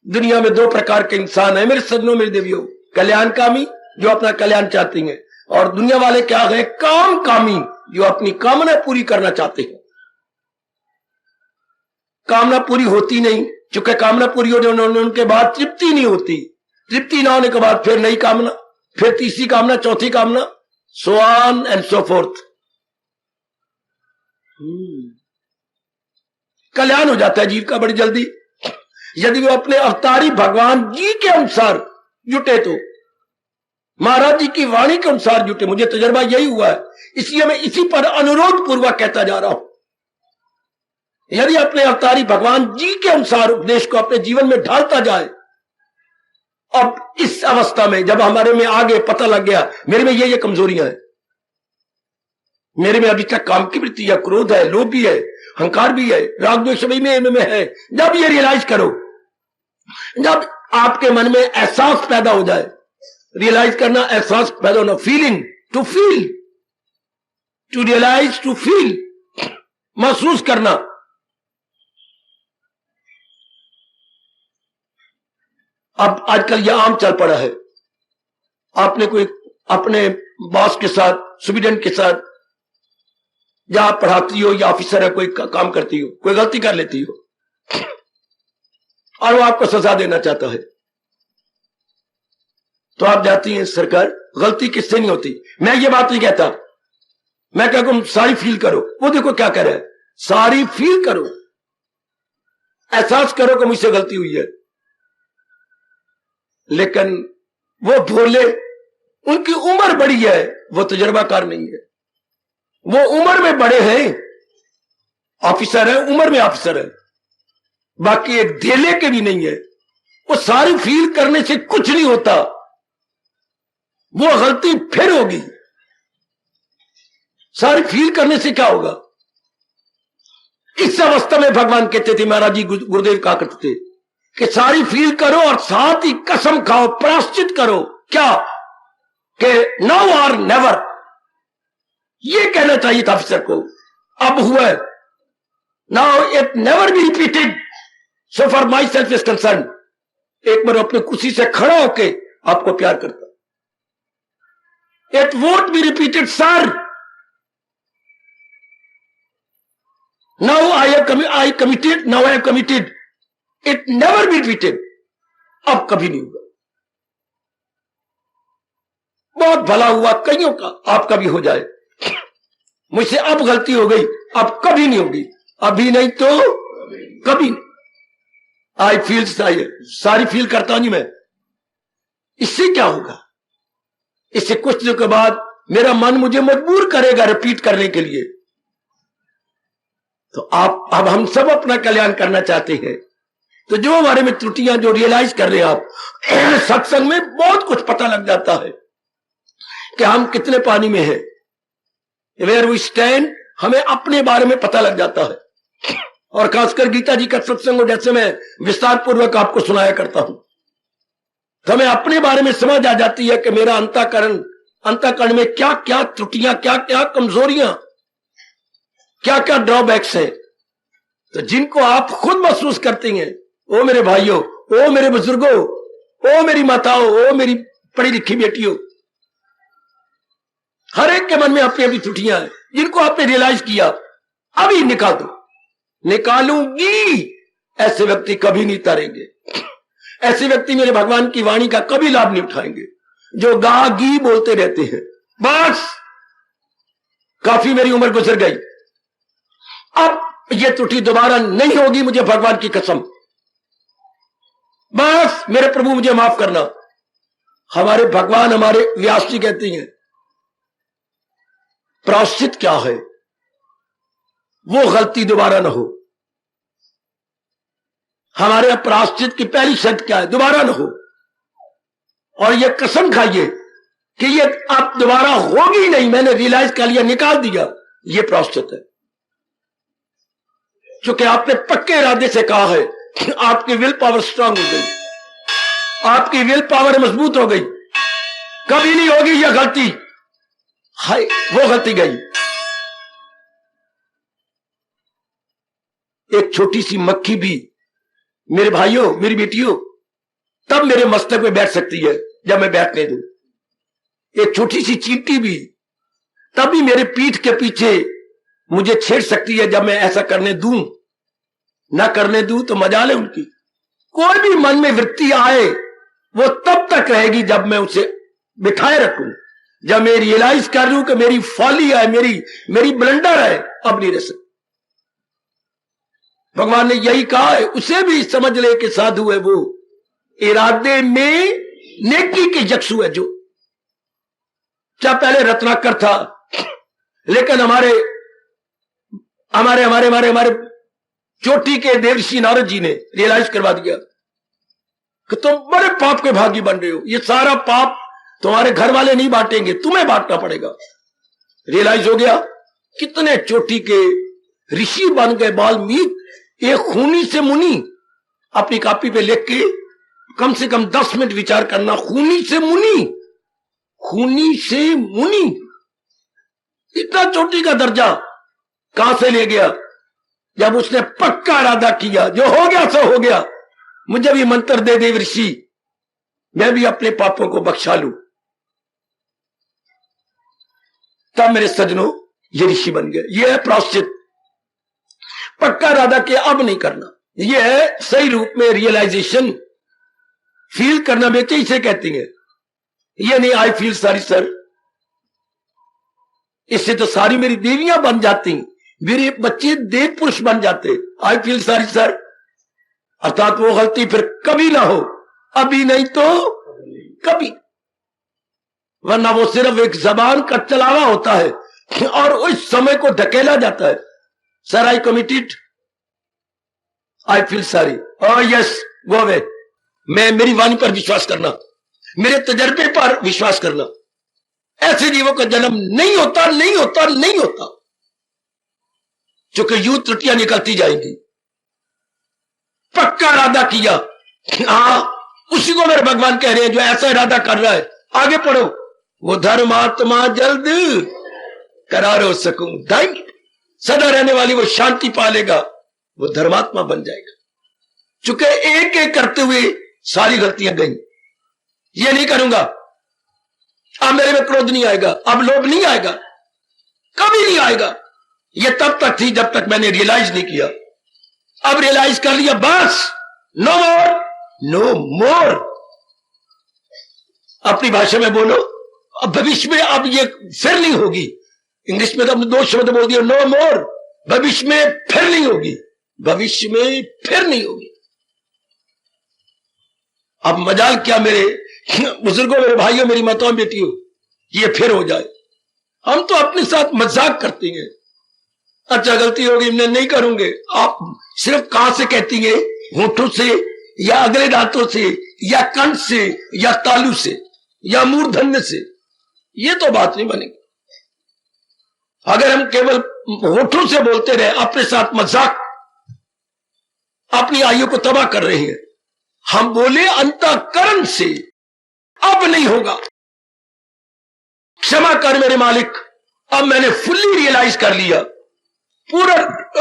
दुनिया में 2 प्रकार के इंसान है मेरे सजनों, मेरे देवियों। कल्याणकामी जो अपना कल्याण चाहती हैं, और दुनिया वाले क्या है? कामकामी जो अपनी कामना पूरी करना चाहते हैं। कामना पूरी होती नहीं, चूंकि कामना पूरी होने उनके बाद तृप्ति नहीं होती, तृप्ति ना होने के बाद फिर नई कामना, फिर तीसरी कामना, चौथी कामना, so on and so forth. कल्याण हो जाता है जीव का बड़ी जल्दी यदि वो अपने अवतारी भगवान जी के अनुसार जुटे तो, महाराज जी की वाणी के अनुसार जुटे। मुझे तजर्बा यही हुआ है, इसलिए मैं इसी पर अनुरोध पूर्वक कहता जा रहा हूं। यदि अपने अवतारी भगवान जी के अनुसार उपदेश को अपने जीवन में ढालता जाए, अब इस अवस्था में जब हमारे में आगे पता लग गया मेरे में ये कमजोरियां हैं, मेरे में अभी तक काम की वृत्ति है, क्रोध है, लोभ भी है, अहंकार भी है, राग द्वेष भी में है, जब ये रियलाइज करो, जब आपके मन में एहसास पैदा हो जाए, रियलाइज करना, एहसास पैदा होना, feeling, to feel, to realise, to feel, महसूस करना। अब आजकल यह आम चल पड़ा है, आपने कोई अपने बॉस के साथ, सुबिडेंट के साथ, या आप पढ़ाती हो या ऑफिसर है, कोई काम करती हो, कोई गलती कर लेती हो और वो आपको सजा देना चाहता है, तो आप जाती हैं, सरकार गलती किससे नहीं होती। मैं ये बात नहीं कहता, मैं कहता हूं सारी फील करो। वो देखो क्या कह रहा है, सारी फील करो, एहसास करो कि मुझसे गलती हुई है। लेकिन वो भोले, उनकी उम्र बड़ी है, वो तजर्बाकार नहीं है। वो उम्र में बड़े हैं, ऑफिसर है, उम्र में ऑफिसर है, बाकी एक धेले के भी नहीं है। वो सारी फील करने से कुछ नहीं होता, वो गलती फिर होगी। सारी फील करने से क्या होगा? इस अवस्था में भगवान कहते थे, महाराज जी गुरुदेव कहा करते थे कि सारी फील करो और साथ ही कसम खाओ, प्रायश्चित करो। क्या कि नाउ और नेवर, ये कहना चाहिए था अफसर को, अब हुआ, now it never be repeated, so for my self is concern. एक बार अपनी कुर्सी से खड़ा होके आपको प्यार करता, it won't be repeated sir, now I committed, now I committed, it never be repeated, अब कभी नहीं होगा। बहुत भला हुआ कईयों का, आपका भी हो जाए। मुझसे अब गलती हो गई, अब कभी नहीं होगी, अभी नहीं तो कभी नहीं। आई फील, सारी फील करता नहीं मैं। इससे क्या होगा? इससे कुछ दिनों के बाद मेरा मन मुझे मजबूर करेगा रिपीट करने के लिए। तो आप, अब हम सब अपना कल्याण करना चाहते हैं, तो जो हमारे में त्रुटियां जो रियलाइज कर रहे हैं आप, सत्संग में बहुत कुछ पता लग जाता है कि हम कितने पानी में हैं, वेयर वी स्टैंड, हमें अपने बारे में पता लग जाता है। और खासकर गीता जी का सत्संग जैसे मैं विस्तार पूर्वक आपको सुनाया करता हूं, तो हमें अपने बारे में समझ आ जाती है कि मेरा अंतःकरण में क्या क्या त्रुटियां, क्या क्या कमजोरियां, क्या क्या ड्रॉबैक्स हैं, तो जिनको आप खुद महसूस करती हैं। ओ मेरे भाइयों, ओ मेरे बुजुर्गों, ओ मेरी माताओं, ओ मेरी पढ़ी लिखी बेटियों, हर एक के मन में अपनी अपनी त्रुटियां हैं, जिनको आपने रियलाइज किया, अभी निकाल दो। निकालूंगी, ऐसे व्यक्ति कभी नहीं तारेंगे। ऐसे व्यक्ति मेरे भगवान की वाणी का कभी लाभ नहीं उठाएंगे, जो गा गी बोलते रहते हैं। बस काफी मेरी उम्र गुजर गई, अब ये त्रुटि दोबारा नहीं होगी, मुझे भगवान की कसम। बस मेरे प्रभु मुझे माफ करना। हमारे भगवान, हमारे व्यास जी कहते हैं, प्रायश्चित क्या है? वो गलती दोबारा ना हो। हमारे प्रायश्चित की पहली शर्त क्या है? दोबारा ना हो। और ये कसम खाइए कि ये आप दोबारा होगी नहीं, मैंने रियलाइज कर लिया, निकाल दिया, ये प्रायश्चित है। क्योंकि आपने पक्के इरादे से कहा है, आपकी विल पावर स्ट्रांग हो गई, आपकी विल पावर मजबूत हो गई, कभी नहीं होगी यह गलती। हाय, वो गलती गई। एक छोटी सी मक्खी भी, मेरे भाइयों, मेरी बेटियों, तब मेरे मस्तक में बैठ सकती है जब मैं बैठने दूं। एक छोटी सी चींटी भी तभी मेरे पीठ के पीछे मुझे छेड़ सकती है जब मैं ऐसा करने दूं। ना करने दूं तो मजाल है उनकी। कोई भी मन में वृत्ति आए वो तब तक रहेगी जब मैं उसे बिठाए रखूं, जब मैं रियलाइज कर लूं कि मेरी फॉली है, मेरी ब्लंडर है, अब नहीं रह सकती। भगवान ने यही कहा है, उसे भी समझ ले कि साधु है वो इरादे में नेकी के यक्षु है जो। क्या पहले रत्नाकर था, लेकिन हमारे हमारे हमारे हमारे हमारे चोटी के देवर्षि नारद जी ने रियलाइज करवा दिया कि तुम बड़े पाप के भागी बन रहे हो, ये सारा पाप तुम्हारे घर वाले नहीं बांटेंगे, तुम्हें बांटना पड़ेगा। रियलाइज हो गया, कितने चोटी के ऋषि बन गए वाल्मीकि। एक खूनी से मुनि, अपनी कॉपी पे लिख के कम से कम 10 मिनट विचार करना, खूनी से मुनि, खूनी से मुनि, इतना चोटी का दर्जा कहां से ले गया? जब उसने पक्का इरादा किया, जो हो गया सो हो गया, मुझे भी मंत्र दे देव ऋषि, मैं भी अपने पापों को बख्शा लूं। तब मेरे सज्जनों ये ऋषि बन गए। ये है प्रायश्चित। पक्का इरादा किया, अब नहीं करना। ये है सही रूप में रियलाइजेशन, फील करना। बेटे इसे कहती है, ये नहीं आई फील सॉरी सर, इससे तो सारी मेरी देवियां बन जाती, मेरे बच्चे देव पुरुष बन जाते। आई फील सॉरी सर, अर्थात वो गलती फिर कभी ना हो, अभी नहीं तो कभी, वरना वो सिर्फ एक जबान का चलावा होता है और उस समय को धकेला जाता है। Sir I committed, I feel sorry, oh yes go away. मैं मेरी वाणी पर विश्वास करना, मेरे तजर्बे पर विश्वास करना। ऐसे जीवों का जन्म नहीं होता, नहीं होता, नहीं होता, क्योंकि यूं त्रुटियां निकलती जाएंगी। पक्का इरादा किया, हाँ, उसी को मेरे भगवान कह रहे हैं जो ऐसा इरादा कर रहा है। आगे पढ़ो, वो धर्मात्मा जल्द करार हो सकूं दाएंगे, सदा रहने वाली वो शांति पालेगा, वो धर्मात्मा बन जाएगा। चूंकि एक एक करते हुए सारी गलतियां गई। ये नहीं करूंगा, अब मेरे में क्रोध नहीं आएगा, अब लोभ नहीं आएगा, कभी नहीं आएगा। ये तब तक थी जब तक मैंने रियलाइज नहीं किया। अब रियलाइज कर लिया, बस नो मोर, नो मोर। अपनी भाषा में बोलो, अब भविष्य में अब ये फिर नहीं होगी। इंग्लिश में तो हमने 2 शब्द बोल दिया, नो मोर, भविष्य में फिर नहीं होगी, भविष्य में फिर नहीं होगी। अब मजाल क्या मेरे बुजुर्गों, मेरे भाइयों, मेरी माताओं, बेटियों, ये फिर हो जाए। हम तो अपने साथ मजाक करते हैं, अच्छा गलती होगी मैं नहीं करूंगे। आप सिर्फ कहां से कहती है? होठों से या अगले दांतों से या कंठ से या तालू से या मूर्धन्य से? ये तो बात नहीं बनेगी। अगर हम केवल होठों से बोलते रहे, अपने साथ मजाक, अपनी आयु को तबाह कर रहे हैं। हम बोले अंतःकरण से, अब नहीं होगा, क्षमा कर मेरे मालिक। अब मैंने फुल्ली रियलाइज कर लिया, पूरा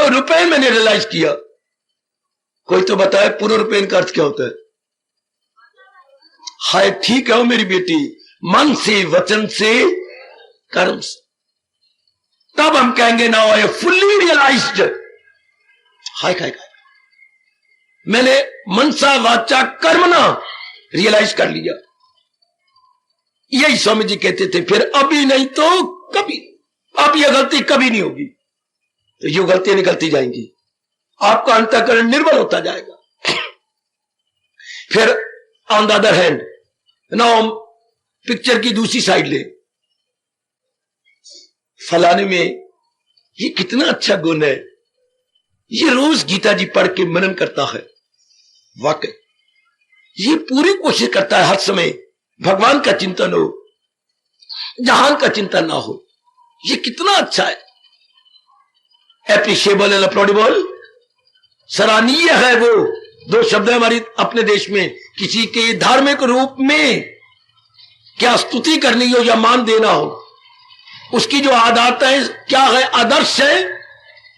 रुपए मैंने रियलाइज किया। कोई तो बताए पूरा रुपये का अर्थ क्या होता है? हाय ठीक है हो मेरी बेटी, मन से, वचन से, कर्म से। तब हम कहेंगे नाउ आई फुल्ली रियलाइज्ड। हाय हाय, मैंने मनसा वाचा कर्मणा रियलाइज कर लिया। यही स्वामी जी कहते थे, फिर अभी नहीं तो कभी, अब यह गलती कभी नहीं होगी। तो ये गलतियां निकलती जाएंगी, आपका अंतःकरण निर्बल होता जाएगा। फिर on the other hand, now हम पिक्चर की दूसरी साइड ले, फलाने में ये कितना अच्छा गुण है, ये रोज गीता जी पढ़ के मनन करता है, वाकई ये पूरी कोशिश करता है हर समय भगवान का चिंतन हो, जहान का चिंतन ना हो। ये कितना अच्छा है, एप्रिशिएबल एंड अपलॉडेबल, सराहनीय है। वो 2 शब्द है हमारी अपने देश में, किसी के धार्मिक रूप में क्या स्तुति करनी हो या मान देना हो, उसकी जो आदत है क्या है? आदर्श है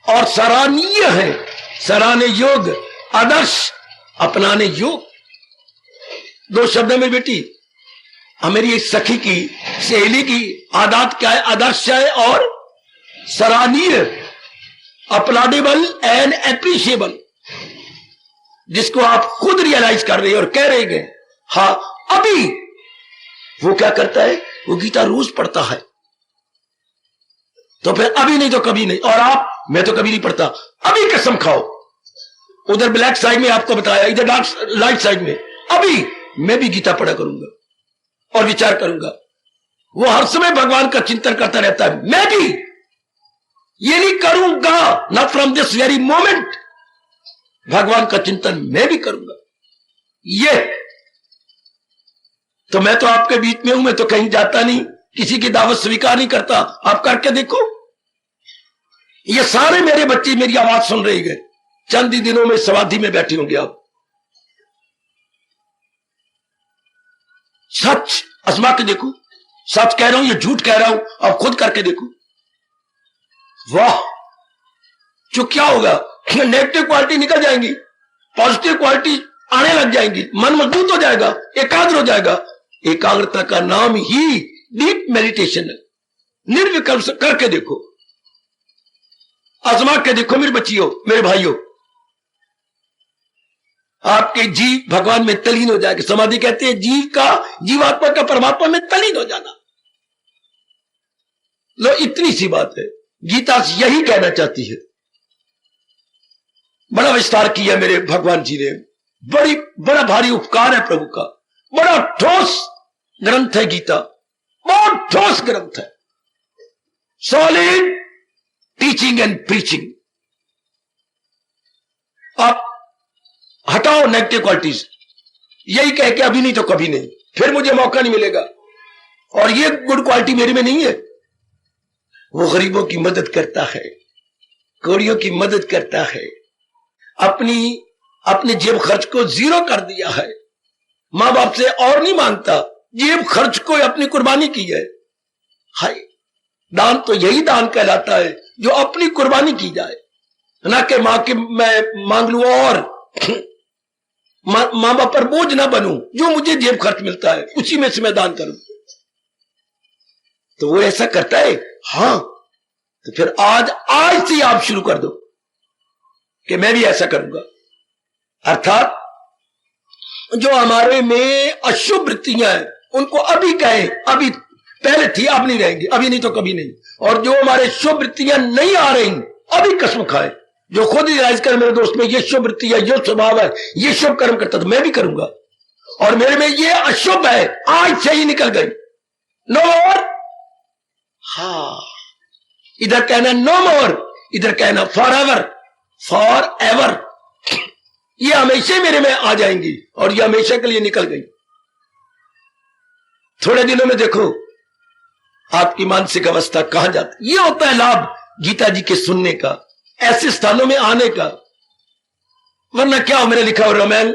और सराहनीय है। सराहने योग, आदर्श अपनाने योग। 2 शब्द में बेटी, मेरी एक सखी की, सहेली की आदत क्या है? आदर्श है और सराहनीय, अपलॉडेबल एंड एप्रिशिएबल। जिसको आप खुद रियलाइज कर रहे हैं और कह रहे हैं हाँ अभी, वो क्या करता है, वो गीता रोज पढ़ता है। तो फिर अभी नहीं तो कभी नहीं। और आप, मैं तो कभी नहीं पढ़ता, अभी कसम खाओ, उधर ब्लैक साइड में आपको बताया, इधर डार्क लाइट साइड में, अभी मैं भी गीता पढ़ा करूंगा और विचार करूंगा। वो हर समय भगवान का चिंतन करता रहता है, मैं भी ये नहीं करूंगा, not from this very moment, भगवान का चिंतन मैं भी करूंगा। ये तो मैं तो आपके बीच में हूं, मैं तो कहीं जाता नहीं, किसी की दावत स्वीकार नहीं करता। आप करके देखो, ये सारे मेरे बच्चे मेरी आवाज सुन रहे हैं, चंद ही दिनों में समाधि में बैठे होंगे आप। सच आजमा के देखो, सच कह रहा हूं, ये झूठ कह रहा हूं, आप खुद करके देखो। वाह, जो क्या होगा, नेगेटिव क्वालिटी निकल जाएंगी, पॉजिटिव क्वालिटी आने लग जाएंगी, मन मजबूत हो जाएगा, एकाग्र हो जाएगा। एकाग्रता का नाम ही डीप मेडिटेशन है। निर्विकल्प करके देखो, आजमा के देखो मेरे बच्चियों, मेरे भाइयों, आपके जीव भगवान में तलीन हो जाएगा। समाधि कहते हैं जीव का, जीवात्मा का परमात्मा में तलीन हो जाना। लो, इतनी सी बात है, गीता यही कहना चाहती है। बड़ा विस्तार किया मेरे भगवान जी ने, बड़ा भारी उपकार है प्रभु का, बड़ा ठोस ग्रंथ है गीता, बहुत ठोस ग्रंथ है, सॉलिड टीचिंग एंड प्रीचिंग। आप हटाओ नेगेटिव क्वालिटीज, यही कह के अभी नहीं तो कभी नहीं, फिर मुझे मौका नहीं मिलेगा, और ये गुड क्वालिटी मेरे में नहीं है। वो गरीबों की मदद करता है, कोड़ियों की मदद करता है, अपने जेब खर्च को जीरो कर दिया है, मां बाप से और नहीं मांगता, जेब खर्च को अपनी कुर्बानी की है। हाय, दान तो यही दान कहलाता है जो अपनी कुर्बानी की जाए, ना कि मां के मैं मांग लू और मां बाप पर बोझ ना बनूं, जो मुझे जेब खर्च मिलता है उसी में से मैं दान करूं। तो वो ऐसा करता है। हाँ, तो फिर आज से आप शुरू कर दो कि मैं भी ऐसा करूंगा। अर्थात जो हमारे में अशुभ वृत्तियां हैं उनको अभी कहें, अभी पहले थी अब नहीं रहेंगी, अभी नहीं तो कभी नहीं। और जो हमारे शुभ वृत्तियां नहीं आ रही अभी कसम खाए, जो खुद ही रियलाइज कर मेरे दोस्त में ये शुभ वृत्ति है, ये स्वभाव है, ये शुभ कर्म करता तो मैं भी करूंगा, और मेरे में ये अशुभ है आज से ही निकल गई, नो मोर। हाँ, इधर कहना नो मोर, इधर कहना फॉर एवर, फॉर एवर। ये हमेशा मेरे में आ जाएंगी और ये हमेशा के लिए निकल गई। थोड़े दिनों में देखो आपकी मानसिक अवस्था कहां जाती। ये होता है लाभ गीता जी के सुनने का, ऐसे स्थानों में आने का। वरना क्या हो, मेरे लिखा हो रामायण,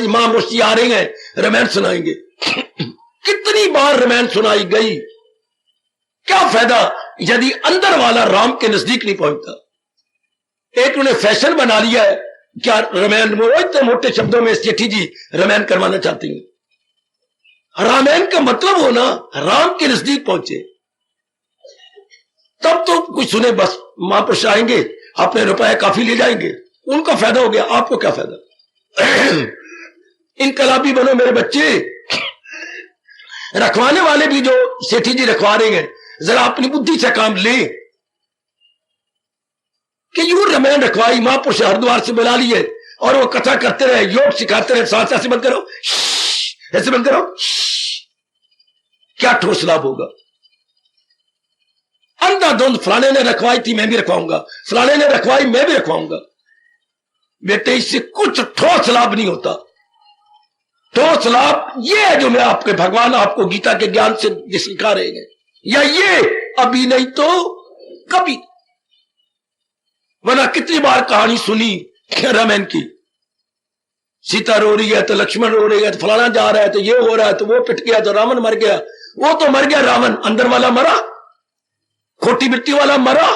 मां मुर्शी आ रहे हैं रामायण सुनाएंगे। कितनी बार रामायण सुनाई गई, क्या फायदा यदि अंदर वाला राम के नजदीक नहीं पहुंचता। एक उन्हें फैशन बना लिया है, क्या रामायण इतने मोटे शब्दों में सेठी जी रामायण करवाना चाहती हैं। रामायण का मतलब हो ना राम के नजदीक पहुंचे, तब तो कुछ सुने। बस महापुरुष आएंगे, अपने रुपए काफी ले जाएंगे, उनका फायदा हो गया, आपको क्या फायदा। इनकलाबी बनो मेरे बच्चे। रखवाने वाले भी जो सेठी जी रखवा रहे हैं, जरा अपनी बुद्धि से काम ले कि यूं रामायण रखवाई, महापुरुष हरिद्वार से बुला लिए और वो कथा करते रहे, योग सिखाते रहे, सांस ऐसे बंद करो, ऐसे बंद करो, क्या ठोस लाभ होगा। अंधाधुंध फलाने ने रखवाई थी मैं भी रखवाऊंगा, फलाने ने रखवाई मैं भी रखवाऊंगा। बेटे इससे कुछ ठोस लाभ नहीं होता। ठोस लाभ ये है जो मैं आपके भगवान आपको गीता के ज्ञान से सिखा रहे हैं, या ये अभी नहीं तो कभी। वरना कितनी बार कहानी सुनी रामायण की, सीता रो रही है तो लक्ष्मण रो रही है, तो फलाना जा रहा है तो ये हो रहा है, तो वो पिट गया तो रावण मर गया। वो तो मर गया रावण, अंदर वाला मरा, खोटी मिट्टी वाला मरा।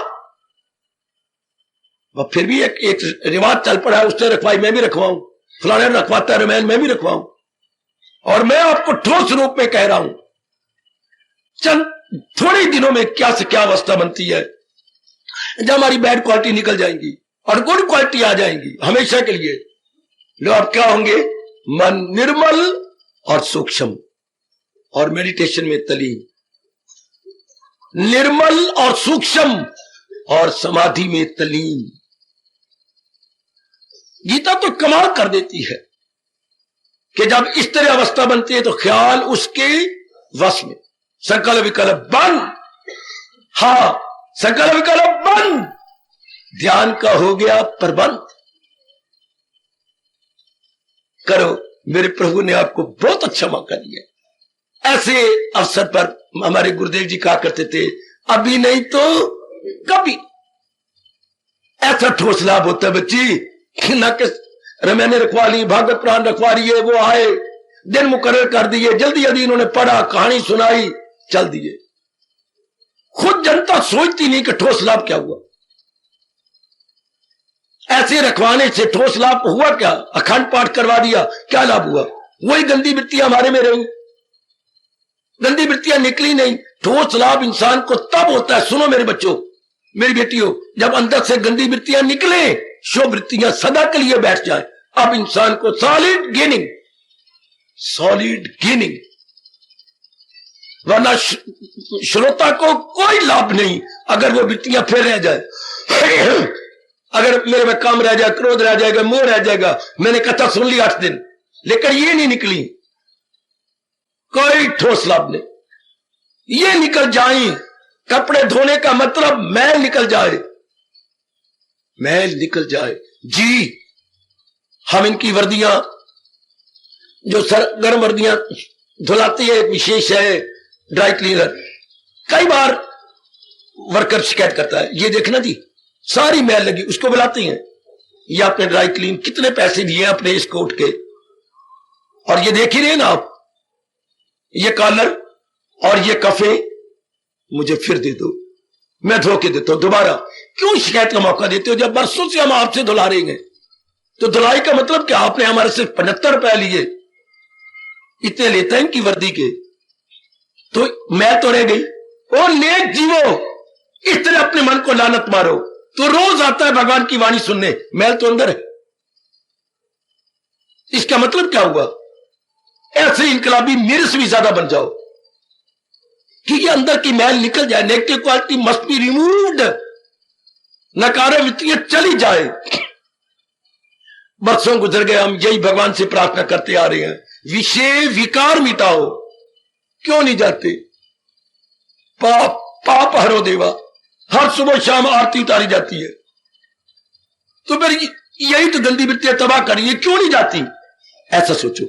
वह फिर भी एक रिवाज चल पड़ा है, उसने रखवाई मैं भी रखवाऊं, फलाने रखवाता है रामायण मैं भी रखवाऊं। और मैं आपको ठोस रूप में कह रहा हूं, चंद थोड़े दिनों में क्या से क्या अवस्था बनती है, जब हमारी बैड क्वालिटी निकल जाएंगी और गुड क्वालिटी आ जाएंगी हमेशा के लिए। लो अब क्या होंगे? मन निर्मल और सूक्ष्म, और मेडिटेशन में तलीन। निर्मल और सूक्ष्म और समाधि में तलीन। गीता तो कमाल कर देती है कि जब इस तरह अवस्था बनती है तो ख्याल उसके वश में। संकल्प विकल्प बंद, हाँ संकल्प विकल्प बंद, ध्यान का हो गया प्रबंध। करो, मेरे प्रभु ने आपको बहुत अच्छा मौका दिया। ऐसे अवसर पर हमारे गुरुदेव जी कहा करते थे, अभी नहीं तो कभी। ऐसा ठोस लाभ होता है बच्ची, ना कि मैंने रखवा ली, भागवत पुराण रखवा रही है, वो आए, दिन मुकर्रर कर दिए, जल्दी जल्दी इन्होंने पढ़ा, कहानी सुनाई, चल दिए। खुद जनता सोचती नहीं कि ठोस लाभ क्या हुआ। ऐसे रखवाने से ठोस लाभ हुआ क्या? अखंड पाठ करवा दिया, क्या लाभ हुआ? वही गंदी वृत्तियां हमारे में रही, गंदी वृत्तियां निकली नहीं। ठोस लाभ इंसान को तब होता है, सुनो मेरे बच्चों, मेरी बेटियों, जब अंदर से गंदी वृत्तियां निकले, शुभ वृत्तियां सदा के लिए बैठ जाए। अब इंसान को सॉलिड गेनिंग, सॉलिड गेनिंग, वरना श्रोता को कोई लाभ नहीं अगर वो वृत्तियां फिर रह जाए। अगर मेरे में काम रह जाए, क्रोध रह जाएगा, मोह रह जाएगा, मैंने कथा सुन ली 8 दिन लेकिन ये नहीं निकली, कोई ठोस लाभ नहीं। ये निकल जाए, कपड़े धोने का मतलब मैल निकल जाए, मैल निकल जाए। जी, हम इनकी वर्दियां, जो गर्म वर्दियां धुलाती है, विशेष है ड्राई क्लीनर, कई बार वर्कर शिकायत करता है, ये देखना जी सारी मैल लगी, उसको बुलाते हैं, ये आपने ड्राई क्लीन कितने पैसे दिए अपने इस कोट के, और ये देख ही रहे ना आप, ये कॉलर और ये कफे मुझे फिर दे दो, मैं धो के देता हूं दोबारा। क्यों शिकायत का मौका देते हो? जब बरसों से हम आपसे धुला रहे हैं, तो धुलाई का मतलब क्या? आपने हमारे से 75 रुपए लिए, इतने लेते हैं इनकी वर्दी के, तो मैं तो रह गई। और नेक जीवो, इस तरह अपने मन को लानत मारो, तो रोज आता है भगवान की वाणी सुनने, मैल तो अंदर है। इसका मतलब क्या हुआ? ऐसे इनकलाबी मेरे से भी ज्यादा बन जाओ कि ये अंदर की मैल निकल जाए, negative quality must be removed, नकारा वृत्तियां चली जाए। बरसों गुजर गए, हम यही भगवान से प्रार्थना करते आ रहे हैं, विषय विकार मिटाओ, क्यों नहीं जाते? पाप हरो देवा, हर सुबह शाम आरती उतारी जाती है, तो फिर यही तो गंदी वृत्तियां तबाह करी है, क्यों नहीं जाती? ऐसा सोचो।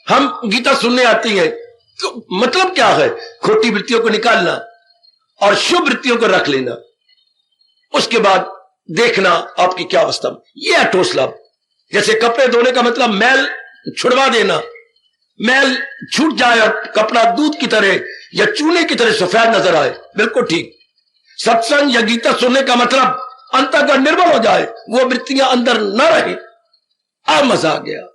हम गीता सुनने आते हैं, तो मतलब क्या है? खोटी वृत्तियों को निकालना और शुभ वृत्तियों को रख लेना, उसके बाद देखना आपकी क्या अवस्था। यह है ठोस लाभ। जैसे कपड़े धोने का मतलब मैल छुड़वा देना, मैल छूट जाए और कपड़ा दूध की तरह या चूने की तरह सफेद नजर आए, बिल्कुल ठीक। सत्संग या गीता सुनने का मतलब अंतःकरण निर्मल हो जाए, वो वृत्तियां अंदर न रहे, अब मजा आ गया,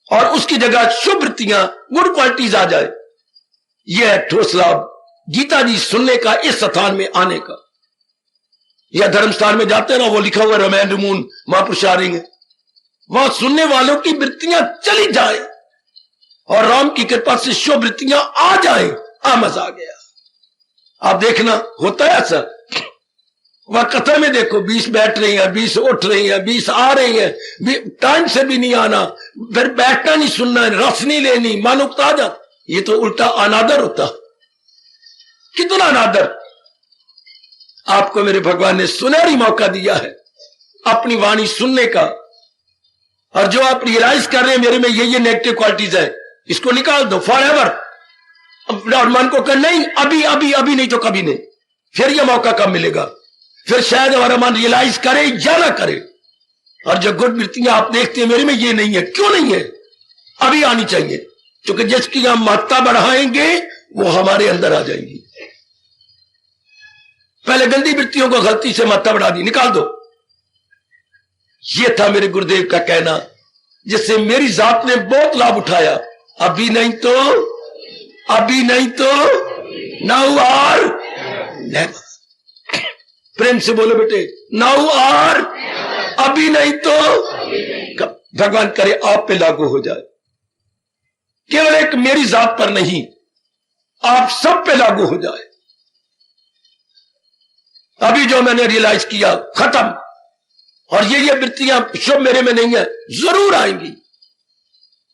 और उसकी जगह शुभ वृत्तियां, गुड क्वालिटीज आ जाए। यह है ठोस लाभ गीता जी सुनने का, इस स्थान में आने का। या धर्मस्थान में जाते हैं ना, वो लिखा हुआ रमैन रमून महापुरुष आ रही है, वहां सुनने वालों की वृत्तियां चली जाए और राम की कृपा से शुभ वृत्तियां आ जाए, मजा आ गया। आप देखना होता है ऐसा, वह कथा में देखो 20 बैठ रही हैं, 20 उठ रही हैं, 20 आ रही हैं, टाइम से भी नहीं आना, फिर बैठना नहीं, सुनना, रस नहीं लेनी, मन उकता जा। ये तो उल्टा अनादर होता। कितना अनादर! आपको मेरे भगवान ने सुनहरी मौका दिया है अपनी वाणी सुनने का, और जो आप रियलाइज कर रहे हैं मेरे में ये नेगेटिव क्वालिटीज है, इसको निकाल दो फॉर एवर। और मन को कर नहीं, अभी अभी अभी नहीं तो कभी नहीं। फिर यह मौका कब मिलेगा? फिर शायद हमारा मन रियलाइज करे या ना करे। और जो गुड वृत्तियां आप देखते हैं मेरे में, ये नहीं है। क्यों नहीं है? अभी आनी चाहिए, क्योंकि जिसकी हम महत्ता बढ़ाएंगे वो हमारे अंदर आ जाएंगी। पहले गंदी वृत्तियों को गलती से महत्ता बढ़ा दी, निकाल दो। ये था मेरे गुरुदेव का कहना, जिससे मेरी जात ने बहुत लाभ उठाया। अभी नहीं तो, अभी नहीं तो नाउ और नेवर। प्रेम से बोलो बेटे, नाउ और अभी नहीं तो भगवान करे आप पे लागू हो जाए, केवल एक मेरी जात पर नहीं, आप सब पे लागू हो जाए। अभी जो मैंने रियलाइज किया खत्म, और ये वृत्तियां शुभ मेरे में नहीं है, जरूर आएंगी।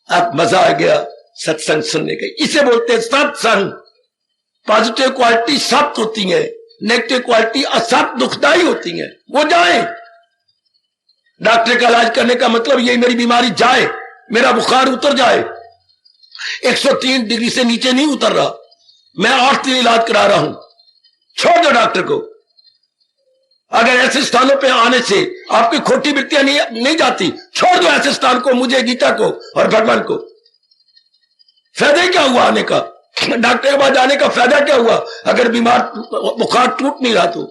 अब मजा आ गया सत्संग सुनने का। इसे बोलते हैं सत्संग। पॉजिटिव क्वालिटी सत्य होती है, नेगेटिव क्वालिटी असत्य दुखदाई होती है। वो जाए, डॉक्टर का इलाज करने का मतलब ये मेरी बीमारी जाए, मेरा बुखार उतर जाए। 103 डिग्री से नीचे नहीं उतर रहा, मैं 8 दिन इलाज करा रहा हूं, छोड़ दो डॉक्टर को। अगर ऐसे स्थानों पे आने से आपकी खोटी वृत्तियां नहीं जाती, छोड़ दो ऐसे स्थान को, मुझे, गीता को और भगवान को। फायदा क्या हुआ आने का? डॉक्टर के पास जाने का फायदा क्या हुआ अगर बीमार बुखार टूट नहीं रहा तो?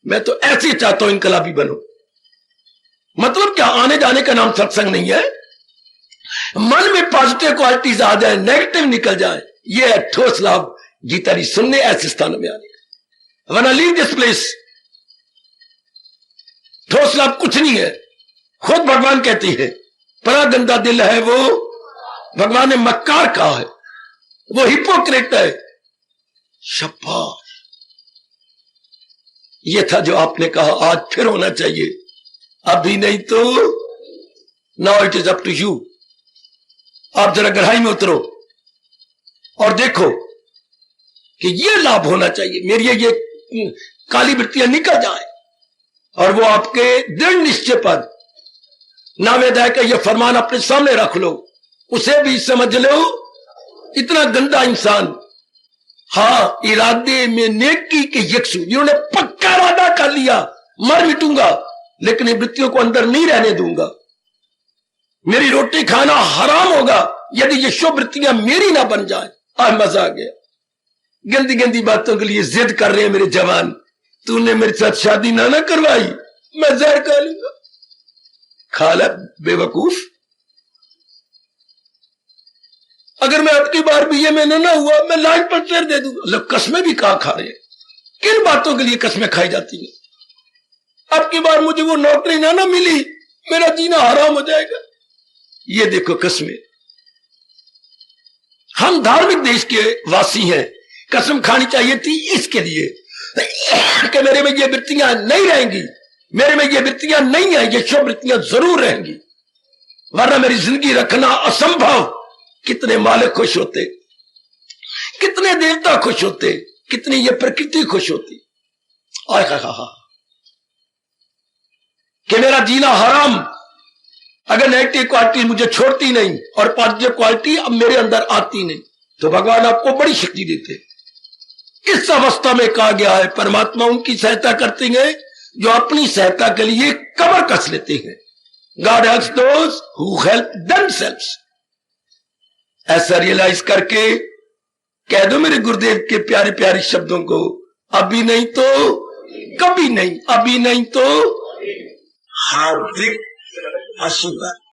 मैं तो ऐसे चाहता हूं इनकलाबी बनो। मतलब क्या? आने जाने का नाम सत्संग नहीं है। मन में पॉजिटिव क्वालिटीज आ जाए, नेगेटिव निकल जाए, ये है ठोस लाभ गीता जी सुनने ऐसे स्थानों में आने का। वरना लीव दिस प्लेस, ठोस लाभ कुछ नहीं है। खुद भगवान कहती है बड़ा गंदा दिल है वो, भगवान ने मक्कार कहा है, वो हिपोक्रेट है। शाबाश, ये था जो आपने कहा, आज फिर होना चाहिए। अभी नहीं तो now it is up to you. आप जरा गहराई में उतरो और देखो कि ये लाभ होना चाहिए, मेरी ये काली वृत्तियां निकल जाए और वो आपके दृढ़ निश्चय पर नावेदाय का ये फरमान अपने सामने रख लो, उसे भी समझ लो। इतना गंदा इंसान, हाँ, इरादे में नेकी के यकसू, जिन्होंने पक्का इरादा कर लिया मर मिटूंगा लेकिन इन वृत्तियों को अंदर नहीं रहने दूंगा, मेरी रोटी खाना हराम होगा यदि ये शुभ वृत्तियां मेरी ना बन जाए। आज मजा आ गया। गंदी गंदी बातों के लिए जिद कर रहे हैं मेरे जवान, तूने मेरे साथ शादी ना करवाई, मैं जहर खा लूंगा। खा ले बेवकूफ। अगर मैं अब की बार भी ये मैंने ना हुआ, मैं लाइन पर शेर दे दूंगा। लोग कसमें भी कहां खा रहे हैं, किन बातों के लिए कसमें खाई जाती हैं? अब की बार मुझे वो नौकरी ना मिली, मेरा जीना हराम हो जाएगा। ये देखो कसमें। हम धार्मिक देश के वासी हैं, कसम खानी चाहिए थी इसके लिए कि मेरे में ये वृत्तियां नहीं रहेंगी, मेरे में ये वृत्तियां नहीं है, ये शुभ वृत्तियां जरूर रहेंगी, वरना मेरी जिंदगी रखना असंभव। कितने मालिक खुश होते, कितने देवता खुश होते, कितनी ये प्रकृति खुश होती। कि मेरा जीना हराम अगर नेगेटिव क्वालिटी मुझे छोड़ती नहीं और पॉजिटिव क्वालिटी अब मेरे अंदर आती नहीं, तो भगवान आपको बड़ी शक्ति देते। इस अवस्था में कहा गया है परमात्मा उनकी सहायता करते हैं जो अपनी सहायता के लिए कमर कस लेते हैं। God helps those who help themselves. ऐसा रियलाइज करके कह दो मेरे गुरुदेव के प्यारे प्यारे शब्दों को, अभी नहीं तो कभी नहीं, अभी नहीं तो हार्दिक आशीर्वाद।